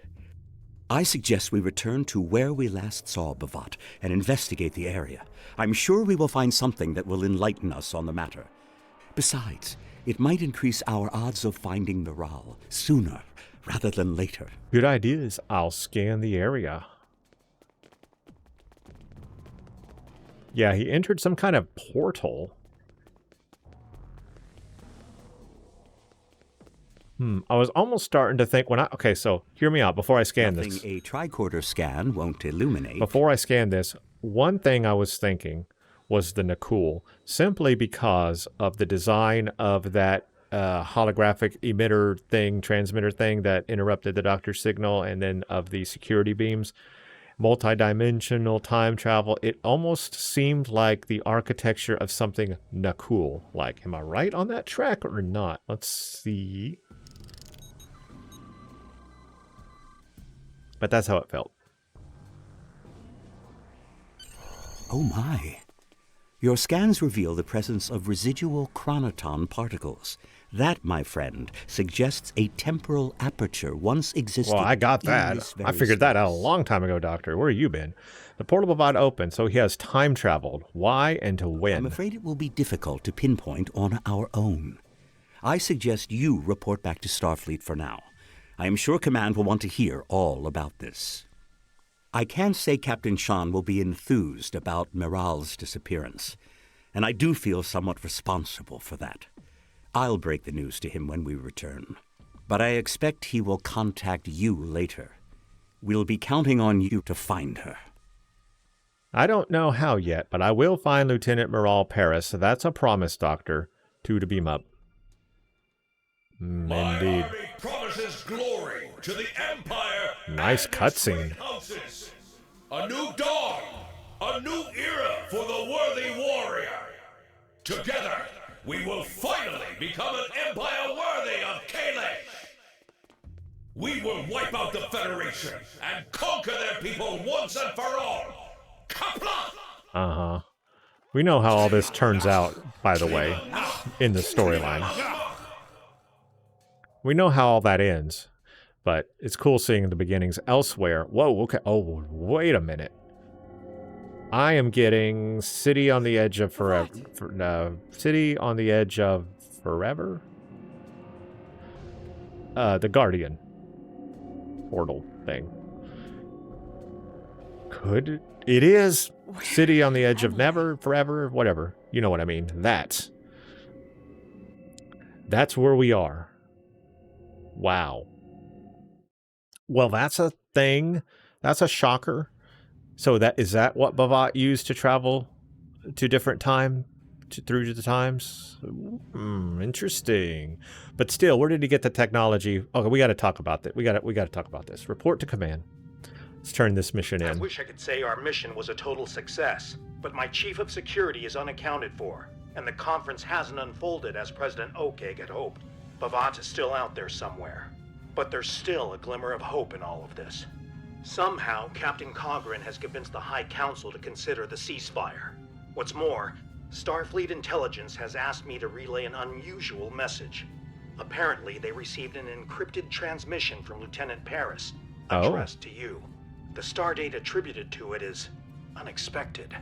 I suggest we return to where we last saw B'Vat and investigate the area. I'm sure we will find something that will enlighten us on the matter. Besides, it might increase our odds of finding Miral sooner rather than later. Good ideas. I'll scan the area. Yeah, he entered some kind of portal. I was almost starting to think okay, so hear me out before I scan this. A tricorder scan won't illuminate. Before I scan this, one thing I was thinking was the Nakul, simply because of the design of that holographic emitter thing, transmitter thing that interrupted the doctor's signal, and then of the security beams. Multi-dimensional time travel, it almost seemed like the architecture of something Nakul. Like, am I right on that track or not? Let's see. But that's how it felt. Oh my. Your scans reveal the presence of residual chronoton particles. That, my friend, suggests a temporal aperture once existed. Well, I got that. I figured that out a long time ago, Doctor. Where have you been? The portal B'Vat opened, so he has time traveled. Why and to when? I'm afraid it will be difficult to pinpoint on our own. I suggest you report back to Starfleet for now. I am sure Command will want to hear all about this. I can say Captain Shan will be enthused about Miral's disappearance, and I do feel somewhat responsible for that. I'll break the news to him when we return, but I expect he will contact you later. We'll be counting on you to find her. I don't know how yet, but I will find Lieutenant Miral Paris. That's a promise, Doctor. 2 to beam up. My Indeed. army promises glory to the Empire. Nice cutscene. A new dawn, a new era for the worthy warrior. Together, we will finally become an empire worthy of Kalesh. We will wipe out the Federation and conquer their people once and for all. QAPLA! Uh-huh. We know how all this turns out, by the way, in the storyline. We know how all that ends, but it's cool seeing the beginnings elsewhere. Whoa, okay. Oh, wait a minute. I am getting City on the Edge of Forever. City on the Edge of Forever? The Guardian portal thing. Could it is City on the Edge of Never, Forever, whatever. You know what I mean. That. That's where we are. Wow. Well, that's a thing. That's a shocker. So is that what B'Vat used to travel to different through the times? Interesting. But still, where did he get the technology? Okay, we got to talk about that. We got to talk about this. Report to command. Let's turn this mission in. I wish I could say our mission was a total success, but my chief of security is unaccounted for, and the conference hasn't unfolded as President Okeg had hoped. B'Vat is still out there somewhere, but there's still a glimmer of hope in all of this. Somehow, Captain Cogran has convinced the High Council to consider the ceasefire. What's more, Starfleet Intelligence has asked me to relay an unusual message. Apparently, they received an encrypted transmission from Lieutenant Paris, addressed to you. The stardate attributed to it is unexpected.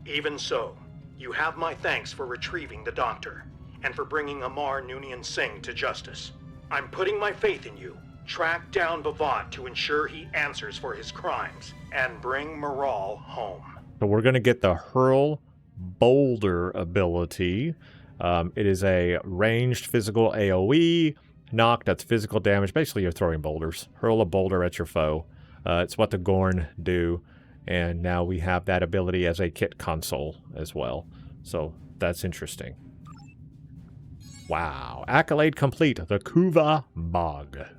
Even so, you have my thanks for retrieving the Doctor, and for bringing Amar Singh to justice. I'm putting my faith in you. Track down B'Vat to ensure he answers for his crimes, and bring Miral home. So we're going to get the Hurl Boulder ability. It is a ranged physical AoE. Knock, that's physical damage. Basically, you're throwing boulders. Hurl a boulder at your foe. It's what the Gorn do. And now we have that ability as a kit console as well. So that's interesting. Wow. Accolade complete. The Kuvah'Magh.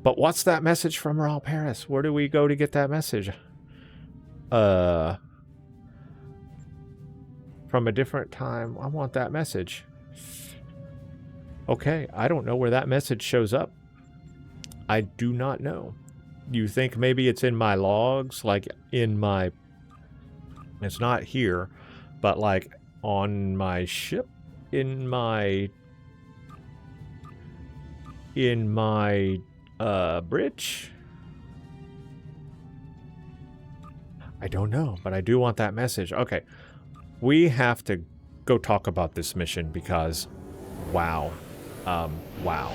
But what's that message from Miral Paris? Where do we go to get that message? From a different time. I want that message. Okay, I don't know where that message shows up. I do not know. You think maybe it's in my logs? Like in my... It's not here, but like on my ship? In my bridge? I don't know, but I do want that message. Okay, we have to go talk about this mission because, wow. Wow.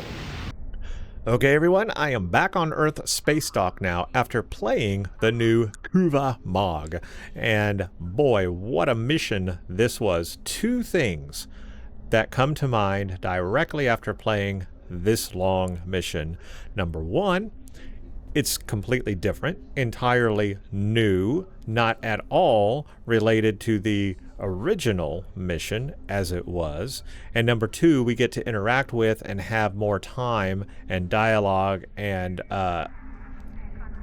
Okay, everyone, I am back on Earth Space Dock now after playing the new Kuvah'Magh. And boy, what a mission this was. Two things that come to mind directly after playing this long mission. Number one, it's completely different, entirely new, not at all related to the original mission as it was. And number two, we get to interact with and have more time and dialogue and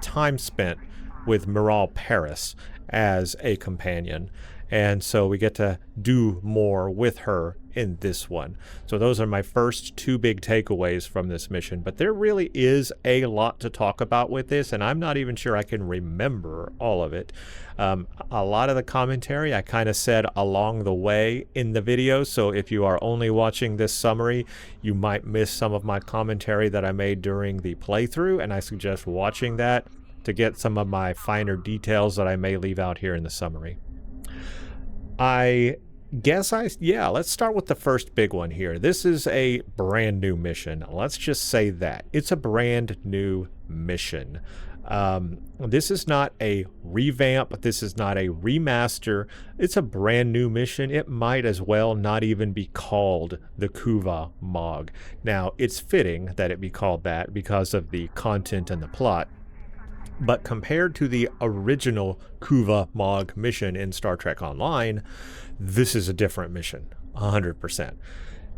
time spent with Miral Paris as a companion. And so we get to do more with her in this one. So those are my first two big takeaways from this mission. But there really is a lot to talk about with this, and I'm not even sure I can remember all of it. A lot of the commentary I kind of said along the way in the video, so if you are only watching this summary, you might miss some of my commentary that I made during the playthrough, and I suggest watching that to get some of my finer details that I may leave out here in the summary. Yeah, let's start with the first big one here. This is a brand new mission. Let's just say that. It's a brand new mission. This is not a revamp. This is not a remaster. It's a brand new mission. It might as well not even be called the Kuvah'Magh. Now, it's fitting that it be called that because of the content and the plot. But compared to the original Kuvah'Magh mission in Star Trek Online, this is a different mission, 100%.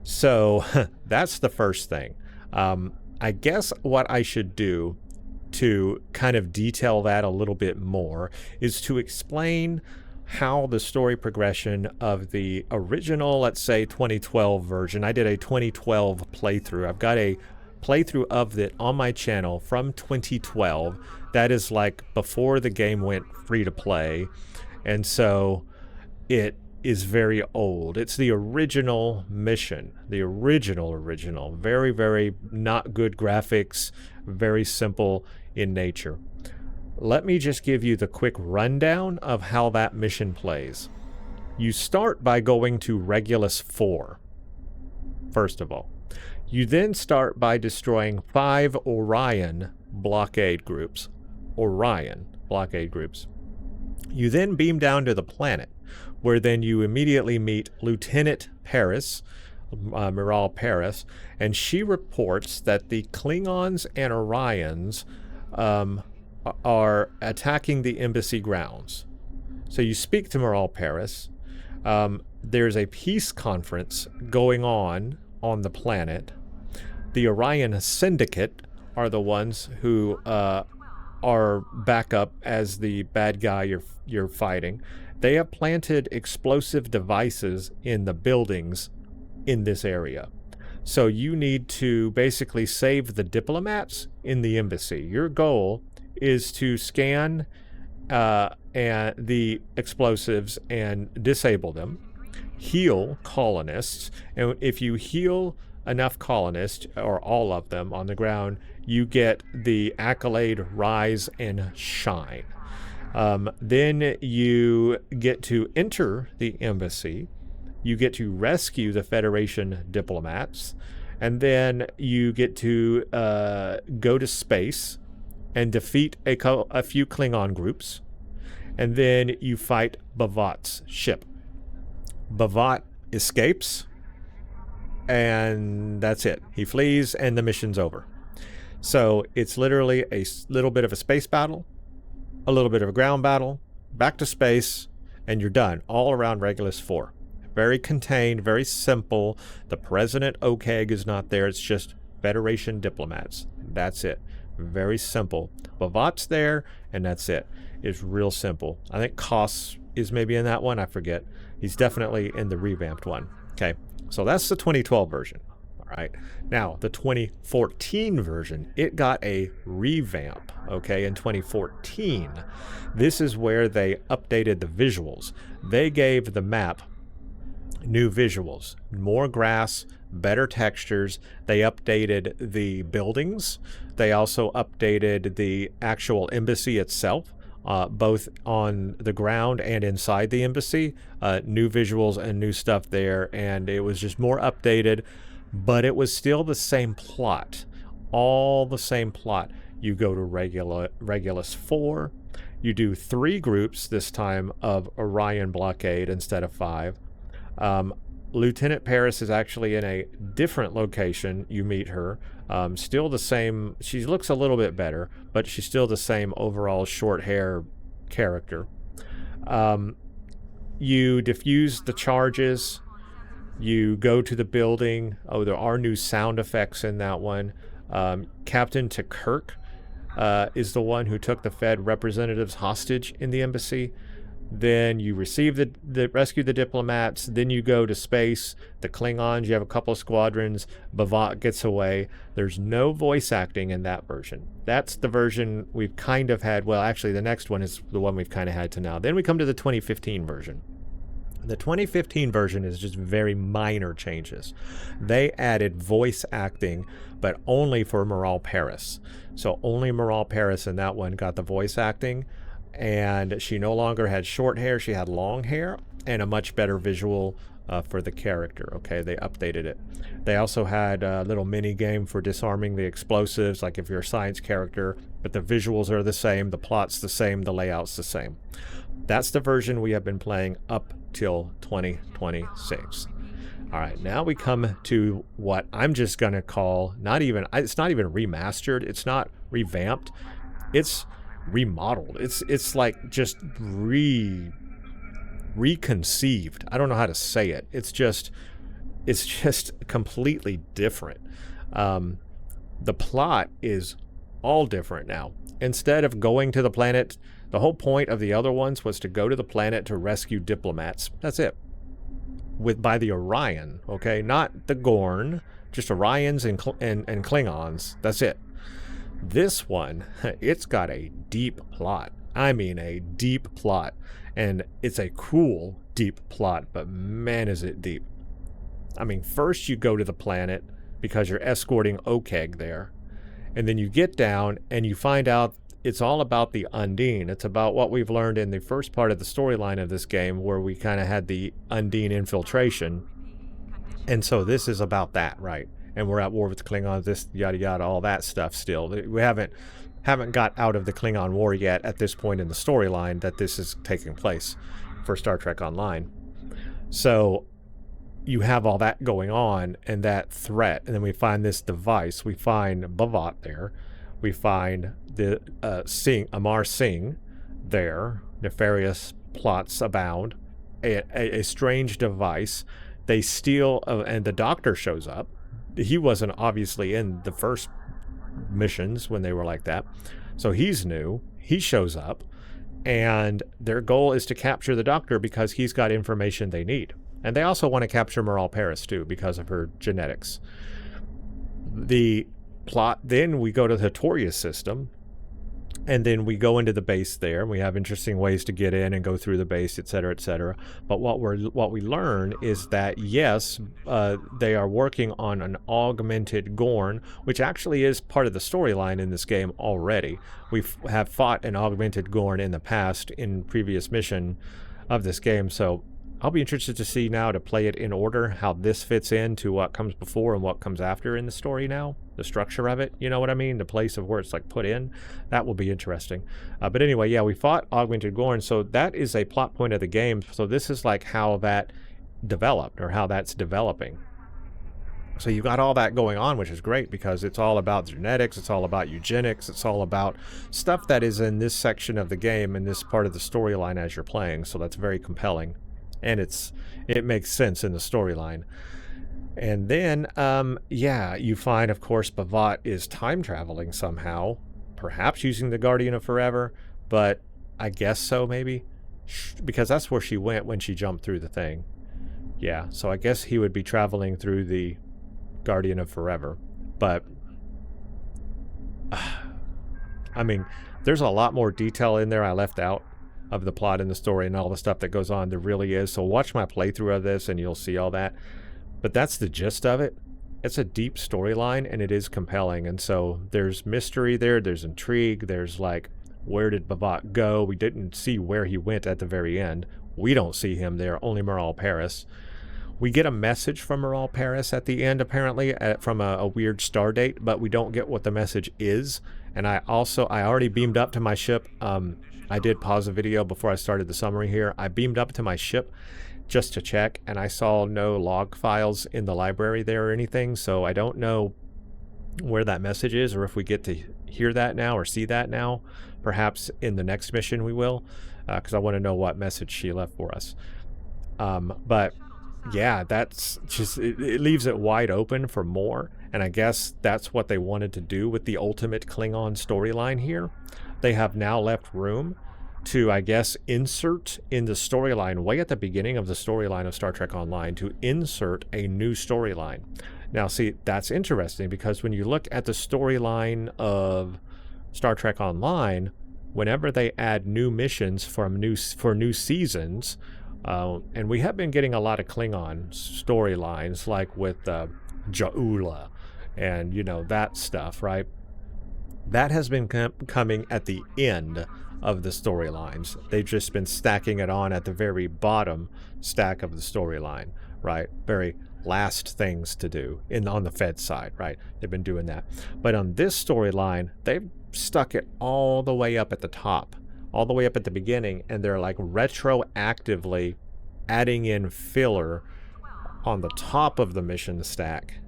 So that's the first thing. I guess what I should do to kind of detail that a little bit more is to explain how the story progression of the original, let's say 2012 version. I did a 2012 playthrough. I've got a playthrough of it on my channel from 2012. That is like before the game went free to play, and so it is very old. It's the original mission, the original. Very, very not good graphics, very simple in nature. Let me just give you the quick rundown of how that mission plays. You start by going to Regulus 4, first of all. You then start by destroying 5 Orion blockade groups. You then beam down to the planet, where then you immediately meet Lieutenant Paris, Miral Paris, and she reports that the Klingons and Orions are attacking the embassy grounds. So you speak to Miral Paris. There's a peace conference going on the planet. The Orion Syndicate are the ones who are back up as the bad guy you're fighting. They have planted explosive devices in the buildings in this area. So you need to basically save the diplomats in the embassy. Your goal is to scan and the explosives and disable them, heal colonists, and if you heal enough colonists, or all of them on the ground, you get the accolade Rise and Shine. Then you get to enter the embassy, you get to rescue the Federation diplomats, and then you get to go to space and defeat a few Klingon groups, and then you fight B'Vat's ship. B'Vat escapes, and that's it. He flees, and the mission's over. So it's literally a little bit of a space battle, a little bit of a ground battle, back to space, and you're done. All around Regulus 4. Very contained, very simple. The President Okeg is not there. It's just Federation diplomats. That's it. Very simple. B'Vat's there, and that's it. It's real simple. I think Koss is maybe in that one. I forget. He's definitely in the revamped one. Okay, so that's the 2012 version. All right. Now, the 2014 version, it got a revamp, okay, in 2014. This is where they updated the visuals. They gave the map new visuals, more grass, better textures. They updated the buildings. They also updated the actual embassy itself, both on the ground and inside the embassy. New visuals and new stuff there, and it was just more updated, but it was still the same plot, all the same plot. You go to Regulus 4, you do 3 groups this time of Orion blockade instead of 5. Lieutenant Paris is actually in a different location. You meet her. Still the same. She looks a little bit better, but she's still the same overall short hair character. You defuse the charges. You go to the building. Oh, there are new sound effects in that one. Captain Okeg is the one who took the Fed representatives hostage in the embassy. Then you receive rescue the diplomats. Then you go to space. The Klingons, you have a couple of squadrons. B'Vat gets away. There's no voice acting in that version. That's the version we've kind of had. Well, actually, the next one is the one we've kind of had to now. Then we come to the 2015 version. The 2015 version is just very minor changes. They added voice acting, but only for Miral Paris. So only Miral Paris in that one got the voice acting. And she no longer had short hair, she had long hair, and a much better visual for the character. Okay, they updated it. They also had a little mini game for disarming the explosives, like if you're a science character, but the visuals are the same, the plot's the same, the layout's the same. That's the version we have been playing up till 2026. All right, now we come to what I'm just gonna call it's not even remastered, it's not revamped, it's remodeled. It's like just reconceived. I don't know how to say it. It's just completely different. The plot is all different now. Instead of going to the planet, the whole point of the other ones was to go to the planet to rescue diplomats. That's it. By the Orion, okay? Not the Gorn, just Orions and Klingons. That's it. This one, it's got a deep plot. I mean, a deep plot. And it's a cool, deep plot, but man, is it deep. I mean, first you go to the planet because you're escorting Okeg there. And then you get down and you find out it's all about the Undine. It's about what we've learned in the first part of the storyline of this game, where we kind of had the Undine infiltration. And so this is about that, right? And we're at war with the Klingons, this yada yada, all that stuff still. We haven't got out of the Klingon War yet at this point in the storyline that this is taking place for Star Trek Online. So you have all that going on and that threat, and then we find this device. We find B'Vat there. We find the Amar Singh there. Nefarious plots abound. A strange device. They steal, and the doctor shows up. He wasn't obviously in the first missions when they were like that, so he's new. He shows up, and their goal is to capture the doctor because he's got information they need. And they also want to capture Miral Paris too because of her genetics. The plot, then we go to the Khitomer System, and then we go into the base there. We have interesting ways to get in and go through the base, etc., etc. But what we learn is that yes, they are working on an augmented Gorn, which actually is part of the storyline in this game already. We have fought an augmented Gorn in the past in previous mission of this game, so I'll be interested to see now, to play it in order, how this fits into what comes before and what comes after in the story now. The structure of it, you know what I mean? The place of where it's like put in. That will be interesting. But anyway, yeah, we fought Augmented Gorn, so that is a plot point of the game. So this is like how that developed, or how that's developing. So you've got all that going on, which is great because it's all about genetics, it's all about eugenics, it's all about stuff that is in this section of the game, in this part of the storyline as you're playing. So that's very compelling. And it makes sense in the storyline. And then, yeah, you find, of course, B'Vat is time traveling somehow, perhaps using the Guardian of Forever, but I guess so, maybe, because that's where she went when she jumped through the thing. Yeah, so I guess he would be traveling through the Guardian of Forever, but I mean, there's a lot more detail in there I left out of the plot and the story and all the stuff that goes on. There really is. So watch my playthrough of this and you'll see all that. But that's the gist of it. It's a deep storyline and it is compelling. And so there's mystery there. There's intrigue. There's like, where did B'Vat go? We didn't see where he went at the very end. We don't see him there. Only Miral Paris. We get a message from Miral Paris at the end, apparently, from a weird star date, but we don't get what the message is. And I already beamed up to my ship. I did pause the video before I started the summary here. I beamed up to my ship just to check, and I saw no log files in the library there or anything, so I don't know where that message is, or if we get to hear that now or see that now. Perhaps in the next mission we will, because I want to know what message she left for us. But yeah, that's just, it leaves it wide open for more, and I guess that's what they wanted to do with the ultimate Klingon storyline here. They have now left room to, I guess, insert in the storyline, way at the beginning of the storyline of Star Trek Online, to insert a new storyline. Now, see, that's interesting because when you look at the storyline of Star Trek Online, whenever they add new missions for new seasons, and we have been getting a lot of Klingon storylines, like with Ja'ula and, you know, that stuff, right? That has been coming at the end of the storylines. They've just been stacking it on at the very bottom stack of the storyline, right? Very last things to do on the Fed side, right? They've been doing that. But on this storyline, they've stuck it all the way up at the top, all the way up at the beginning, and they're like retroactively adding in filler on the top of the mission stack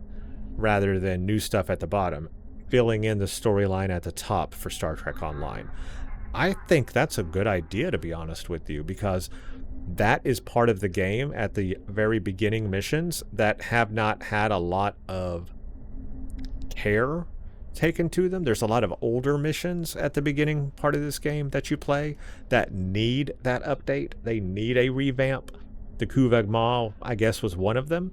rather than new stuff at the bottom, filling in the storyline at the top for Star Trek Online. I think that's a good idea, to be honest with you, because that is part of the game at the very beginning missions that have not had a lot of care taken to them. There's a lot of older missions at the beginning part of this game that you play that need that update. They need a revamp. The Kuvah'Magh, I guess, was one of them.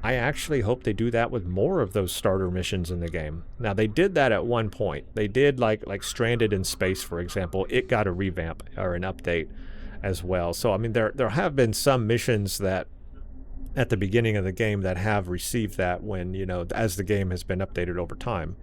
I actually hope they do that with more of those starter missions in the game. Now, they did that at one point. They did, like Stranded in Space, for example. It got a revamp or an update as well. So, I mean, there have been some missions that at the beginning of the game that have received that when, you know, as the game has been updated over time.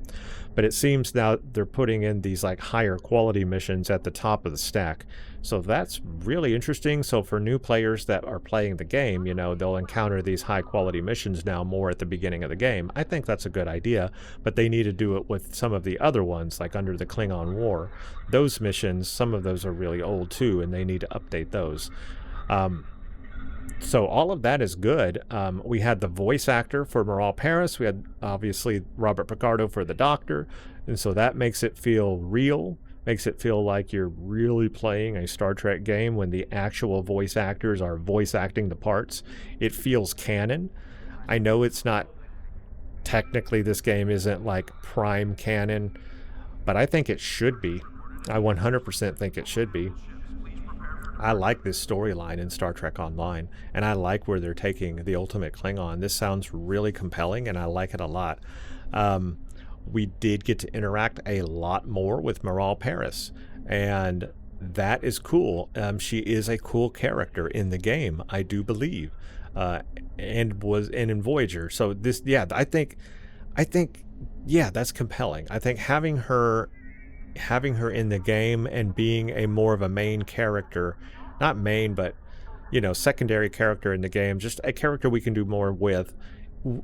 But it seems now they're putting in these like higher quality missions at the top of the stack. So that's really interesting. So for new players that are playing the game, you know, they'll encounter these high quality missions now more at the beginning of the game. I think that's a good idea, but they need to do it with some of the other ones, like under the Klingon War. Those missions, some of those are really old too, and they need to update those. So all of that is good. We had the voice actor for Miral Paris. We had obviously Robert Picardo for the Doctor. And so that makes it feel real, makes it feel like you're really playing a Star Trek game when the actual voice actors are voice acting the parts. It feels canon. I know it's not, technically this game isn't like prime canon, but I think it should be. I 100% think it should be. I like this storyline in Star Trek Online, and I like where they're taking the Ultimate Klingon. This sounds really compelling, and I like it a lot. We did get to interact a lot more with Miral Paris, and that is cool. She is a cool character in the game, I do believe, and in Voyager. So this, yeah, I think, yeah, that's compelling. I think having her in the game and being a more of a main character, not main, but, you know, secondary character in the game, just a character we can do more with,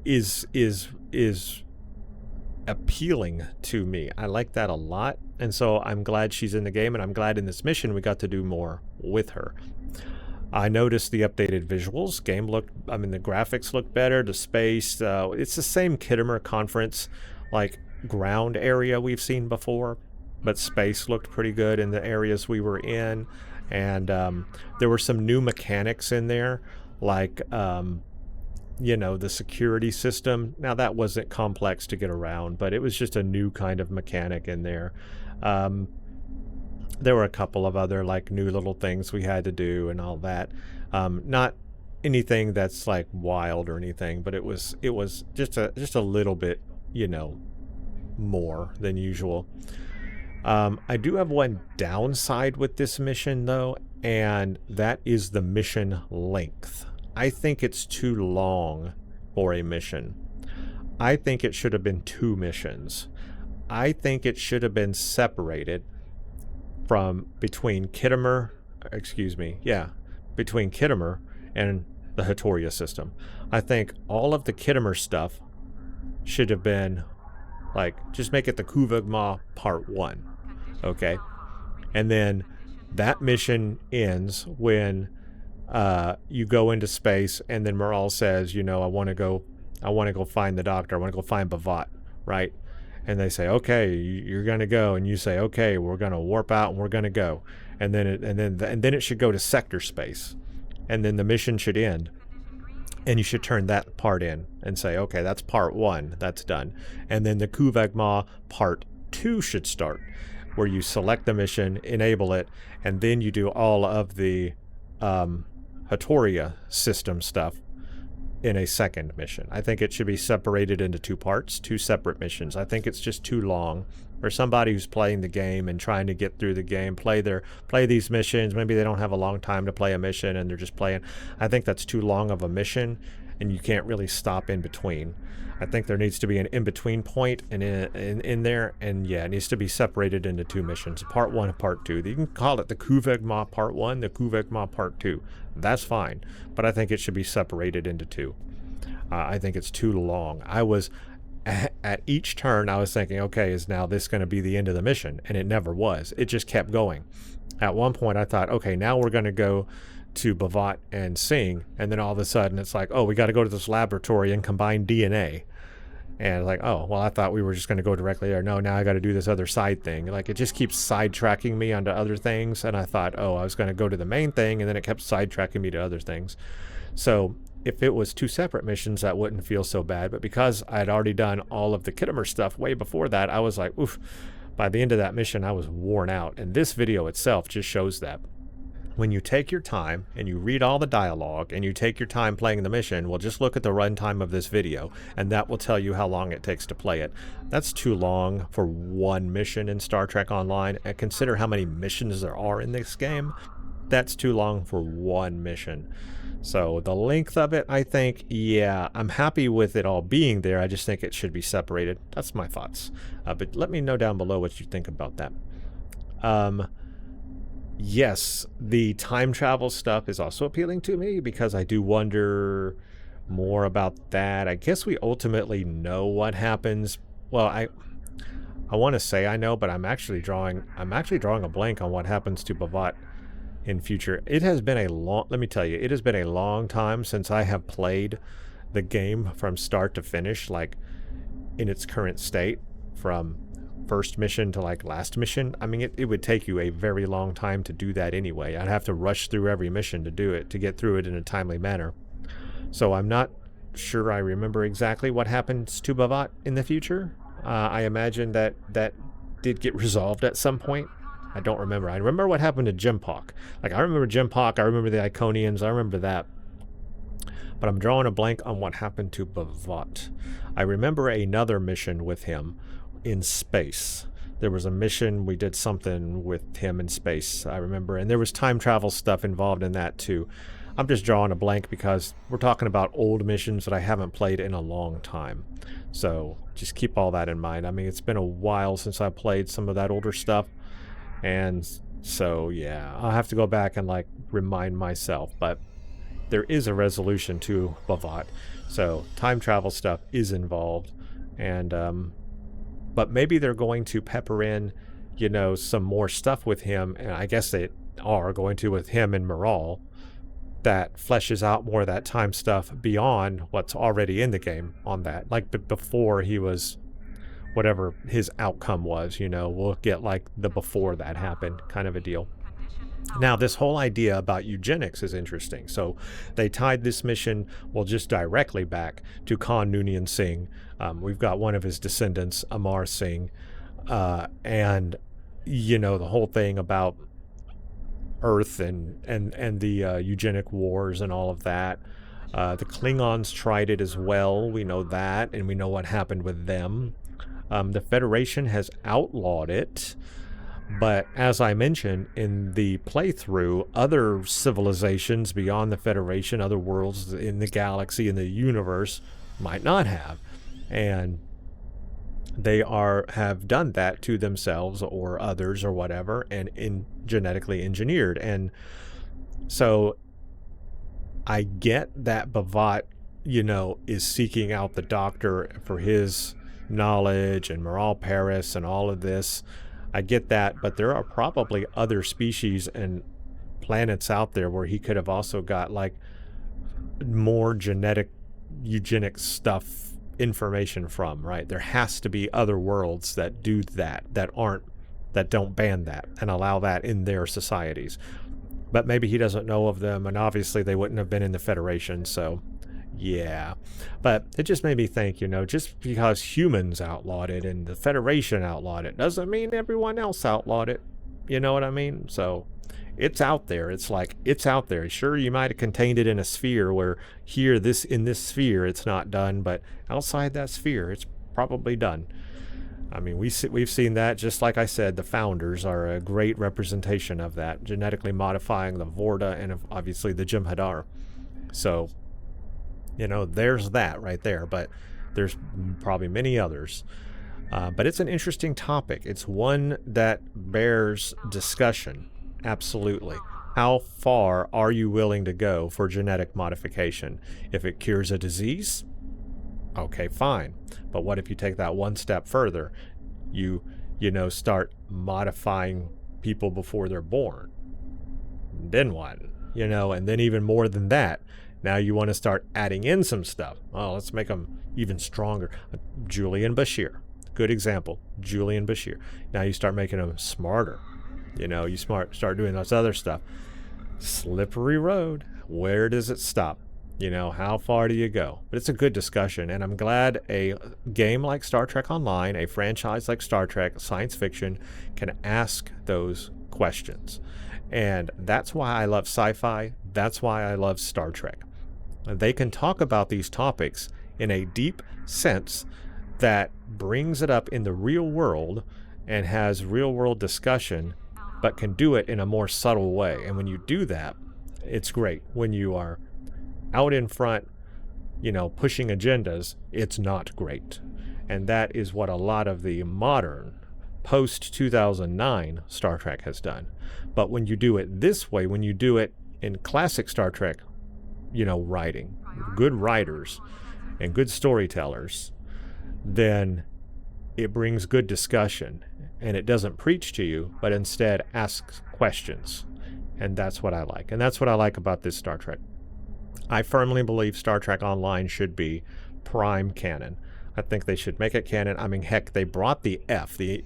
is appealing to me. I like that a lot, and so I'm glad she's in the game, and I'm glad in this mission we got to do more with her. I noticed the updated visuals. The graphics look better, the space, it's the same Khitomer conference, like, ground area we've seen before, but space looked pretty good in the areas we were in, and there were some new mechanics in there, like you know, the security system. Now that wasn't complex to get around, but it was just a new kind of mechanic in there. There were a couple of other like new little things we had to do and all that. Not anything that's like wild or anything, but it was just a little bit, you know, more than usual. I do have one downside with this mission though, and that is the mission length. I think it's too long for a mission. I think it should have been 2 missions. I think it should have been separated between Khitomer and the Khitomer system. I think all of the Khitomer stuff should have been like, just make it the Kuvah'Magh Part 1, okay? And then that mission ends when you go into space, and then Miral says, you know, I want to go find the Doctor. I want to go find B'Vat, right? And they say, okay, you're gonna go, and you say, okay, we're gonna warp out and we're gonna go, and then it should go to sector space, and then the mission should end, and you should turn that part in and say, okay, that's part 1, that's done, and then the Kuvah'Magh Part 2 should start, where you select the mission, enable it, and then you do all of the Khitomer system stuff in a second mission. I think it should be separated into 2 parts, 2 separate missions. I think it's just too long for somebody who's playing the game and trying to get through the game, play these missions. Maybe they don't have a long time to play a mission and they're just playing. I think that's too long of a mission, and you can't really stop in between. I think there needs to be an in-between point in there, and yeah, it needs to be separated into 2 missions, Part 1 and Part 2. You can call it the Kuvah'Magh Part 1, the Kuvah'Magh Part 2. That's fine, but I think it should be separated into 2. I think it's too long. I was, at each turn, I was thinking, okay, is now this going to be the end of the mission? And it never was. It just kept going. At one point, I thought, okay, now we're going to go to B'Vat and Singh, and then all of a sudden it's like, oh, we got to go to this laboratory and combine DNA. And like, oh, well, I thought we were just going to go directly there. No, now I got to do this other side thing. Like, it just keeps sidetracking me onto other things. And I thought, oh, I was going to go to the main thing, and then it kept sidetracking me to other things. So if it was 2 separate missions, that wouldn't feel so bad. But because I had already done all of the Khitomer stuff way before that, I was like, oof. By the end of that mission, I was worn out. And this video itself just shows that. When you take your time and you read all the dialogue and you take your time playing the mission, well, just look at the runtime of this video, and that will tell you how long it takes to play it. That's too long for 1 mission in Star Trek Online, and consider how many missions there are in this game. That's too long for 1 mission. So the length of it, I think, yeah, I'm happy with it all being there. I just think it should be separated. That's my thoughts. But let me know down below what you think about that. Yes, the time travel stuff is also appealing to me, because I do wonder more about that. I guess we ultimately know what happens. Well, I want to say I know, but I'm actually drawing a blank on what happens to B'Vat in future. It has been a long, let me tell you, it has been a long time since I have played the game from start to finish, like in its current state, from first mission to like last mission. I mean, it would take you a very long time to do that anyway. I'd have to rush through every mission to do it, to get through it in a timely manner. So I'm not sure I remember exactly what happens to B'Vat in the future. I imagine that did get resolved at some point. I don't remember. I remember what happened to Jimpock. Like, I remember Jimpock, I remember the Iconians, I remember that. But I'm drawing a blank on what happened to B'Vat. I remember another mission with him in space. There was a mission, we did something with him in space, I remember. And there was time travel stuff involved in that too. I'm just drawing a blank because we're talking about old missions that I haven't played in a long time. So just keep all that in mind. I mean, it's been a while since I played some of that older stuff. And so, yeah, I'll have to go back and like remind myself. But there is a resolution to B'Vat. So time travel stuff is involved. And, but maybe they're going to pepper in, you know, some more stuff with him. And I guess they are going to with him and Miral, that fleshes out more of that time stuff beyond what's already in the game on that. Like before he was, whatever his outcome was, you know, we'll get like the before that happened kind of a deal. Now, this whole idea about eugenics is interesting. So they tied this mission, well, just directly back to Khan Noonien Singh. We've got one of his descendants, Amar Singh, and, you know, the whole thing about Earth and the eugenic wars and all of that. The Klingons tried it as well. We know that, and we know what happened with them. The Federation has outlawed it, but as I mentioned in the playthrough, other civilizations beyond the Federation, other worlds in the galaxy, in the universe, might not have. And they have done that to themselves or others or whatever, and genetically engineered. And so I get that B'Vat, you know, is seeking out the Doctor for his knowledge, and Miral Paris and all of this. I get that, but there are probably other species and planets out there where he could have also got like more genetic eugenic stuff information from, right? There has to be other worlds that do that, that don't ban that and allow that in their societies. But maybe he doesn't know of them, and obviously they wouldn't have been in the Federation, so yeah. But it just made me think, you know, just because humans outlawed it and the Federation outlawed it doesn't mean everyone else outlawed it. You know what I mean? So it's out there. It's like, it's out there. Sure, you might have contained it in a sphere where here, in this sphere, it's not done, but outside that sphere, it's probably done. I mean, we've seen that. Just like I said, the Founders are a great representation of that, genetically modifying the Vorta and obviously the Jem'Hadar. So, you know, there's that right there, but there's probably many others. But it's an interesting topic. It's one that bears discussion. Absolutely. How far are you willing to go for genetic modification? If it cures a disease, okay, fine. But what if you take that one step further? You know, start modifying people before they're born. Then what? You know, and then even more than that, now you want to start adding in some stuff. Oh, let's make them even stronger. Julian Bashir, good example. Julian Bashir. Now you start making them smarter. You know, you start doing this other stuff. Slippery road. Where does it stop? You know, how far do you go? But it's a good discussion, and I'm glad a game like Star Trek Online, a franchise like Star Trek, science fiction, can ask those questions. And that's why I love sci-fi. That's why I love Star Trek. They can talk about these topics in a deep sense that brings it up in the real world and has real world discussion, but can do it in a more subtle way. And when you do that, it's great. When you are out in front, you know, pushing agendas, it's not great. And that is what a lot of the modern, post-2009 Star Trek has done. But when you do it this way, when you do it in classic Star Trek, you know, writing, good writers and good storytellers, then it brings good discussion. And it doesn't preach to you, but instead asks questions. And that's what I like. And that's what I like about this Star Trek. I firmly believe Star Trek Online should be prime canon. I think they should make it canon. I mean, heck, they brought the F, the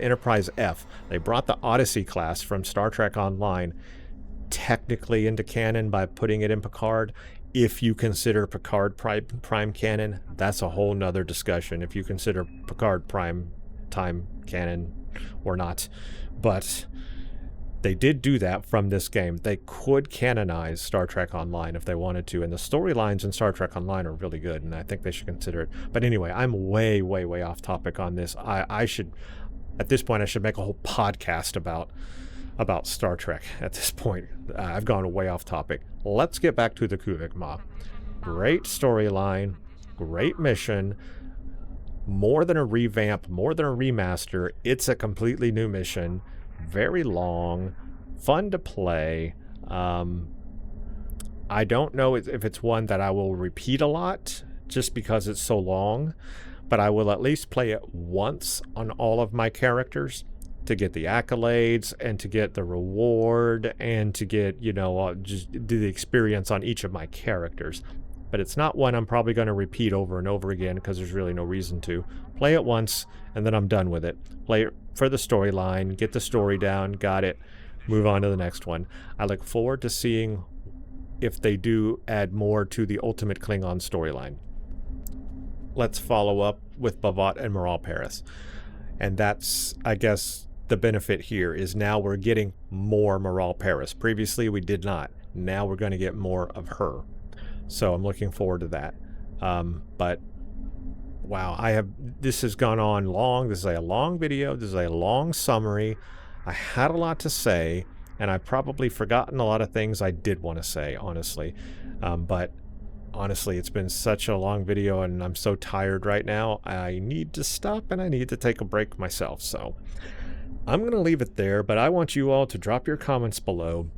Enterprise F. They brought the Odyssey class from Star Trek Online technically into canon by putting it in Picard. If you consider Picard prime canon, that's a whole nother discussion. If you consider Picard prime time canon or not. But they did do that from this game. They could canonize Star Trek Online if they wanted to, and the storylines in Star Trek Online are really good, and I think they should consider it. But anyway, I'm way off topic on this. I should, at this point, I should make a whole podcast about Star Trek at this point. I've gone way off topic. Let's get back to the Kuvah'Magh. Great storyline, great mission, more than a revamp, more than a remaster. It's a completely new mission, very long, fun to play. I don't know if it's one that I will repeat a lot just because it's so long, but I will at least play it once on all of my characters to get the accolades and to get the reward and to get, you know, just do the experience on each of my characters. But it's not one I'm probably going to repeat over and over again because there's really no reason to. Play it once and then I'm done with it. Play it for the storyline, get the story down, got it, move on to the next one. I look forward to seeing if they do add more to the Ultimate Klingon storyline. Let's follow up with B'Vat and Miral Paris. And that's, I guess, the benefit here is now we're getting more Miral Paris. Previously we did not. Now we're going to get more of her. So I'm looking forward to that. But wow, this has gone on long. This is a long video. This is a long summary. I had a lot to say, and I've probably forgotten a lot of things I did want to say, honestly. But honestly, it's been such a long video, and I'm so tired right now. I need to stop, and I need to take a break myself. So I'm going to leave it there, but I want you all to drop your comments below.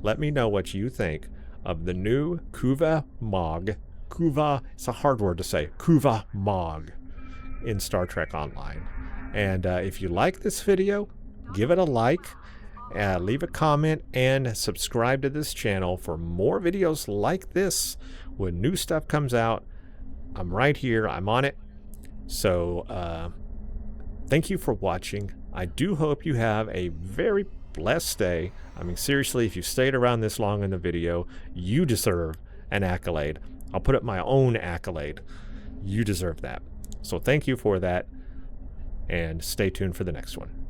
Let me know what you think of the new Kuvah'Magh. It's a hard word to say. Kuvah'Magh in Star Trek Online. And if you like this video, give it a like, leave a comment, and subscribe to this channel for more videos like this. When new stuff comes out, I'm right here. I'm on it. So thank you for watching. I do hope you have a very blessed day. I mean, seriously, if you stayed around this long in the video, you deserve an accolade. I'll put up my own accolade. You deserve that. So thank you for that, and stay tuned for the next one.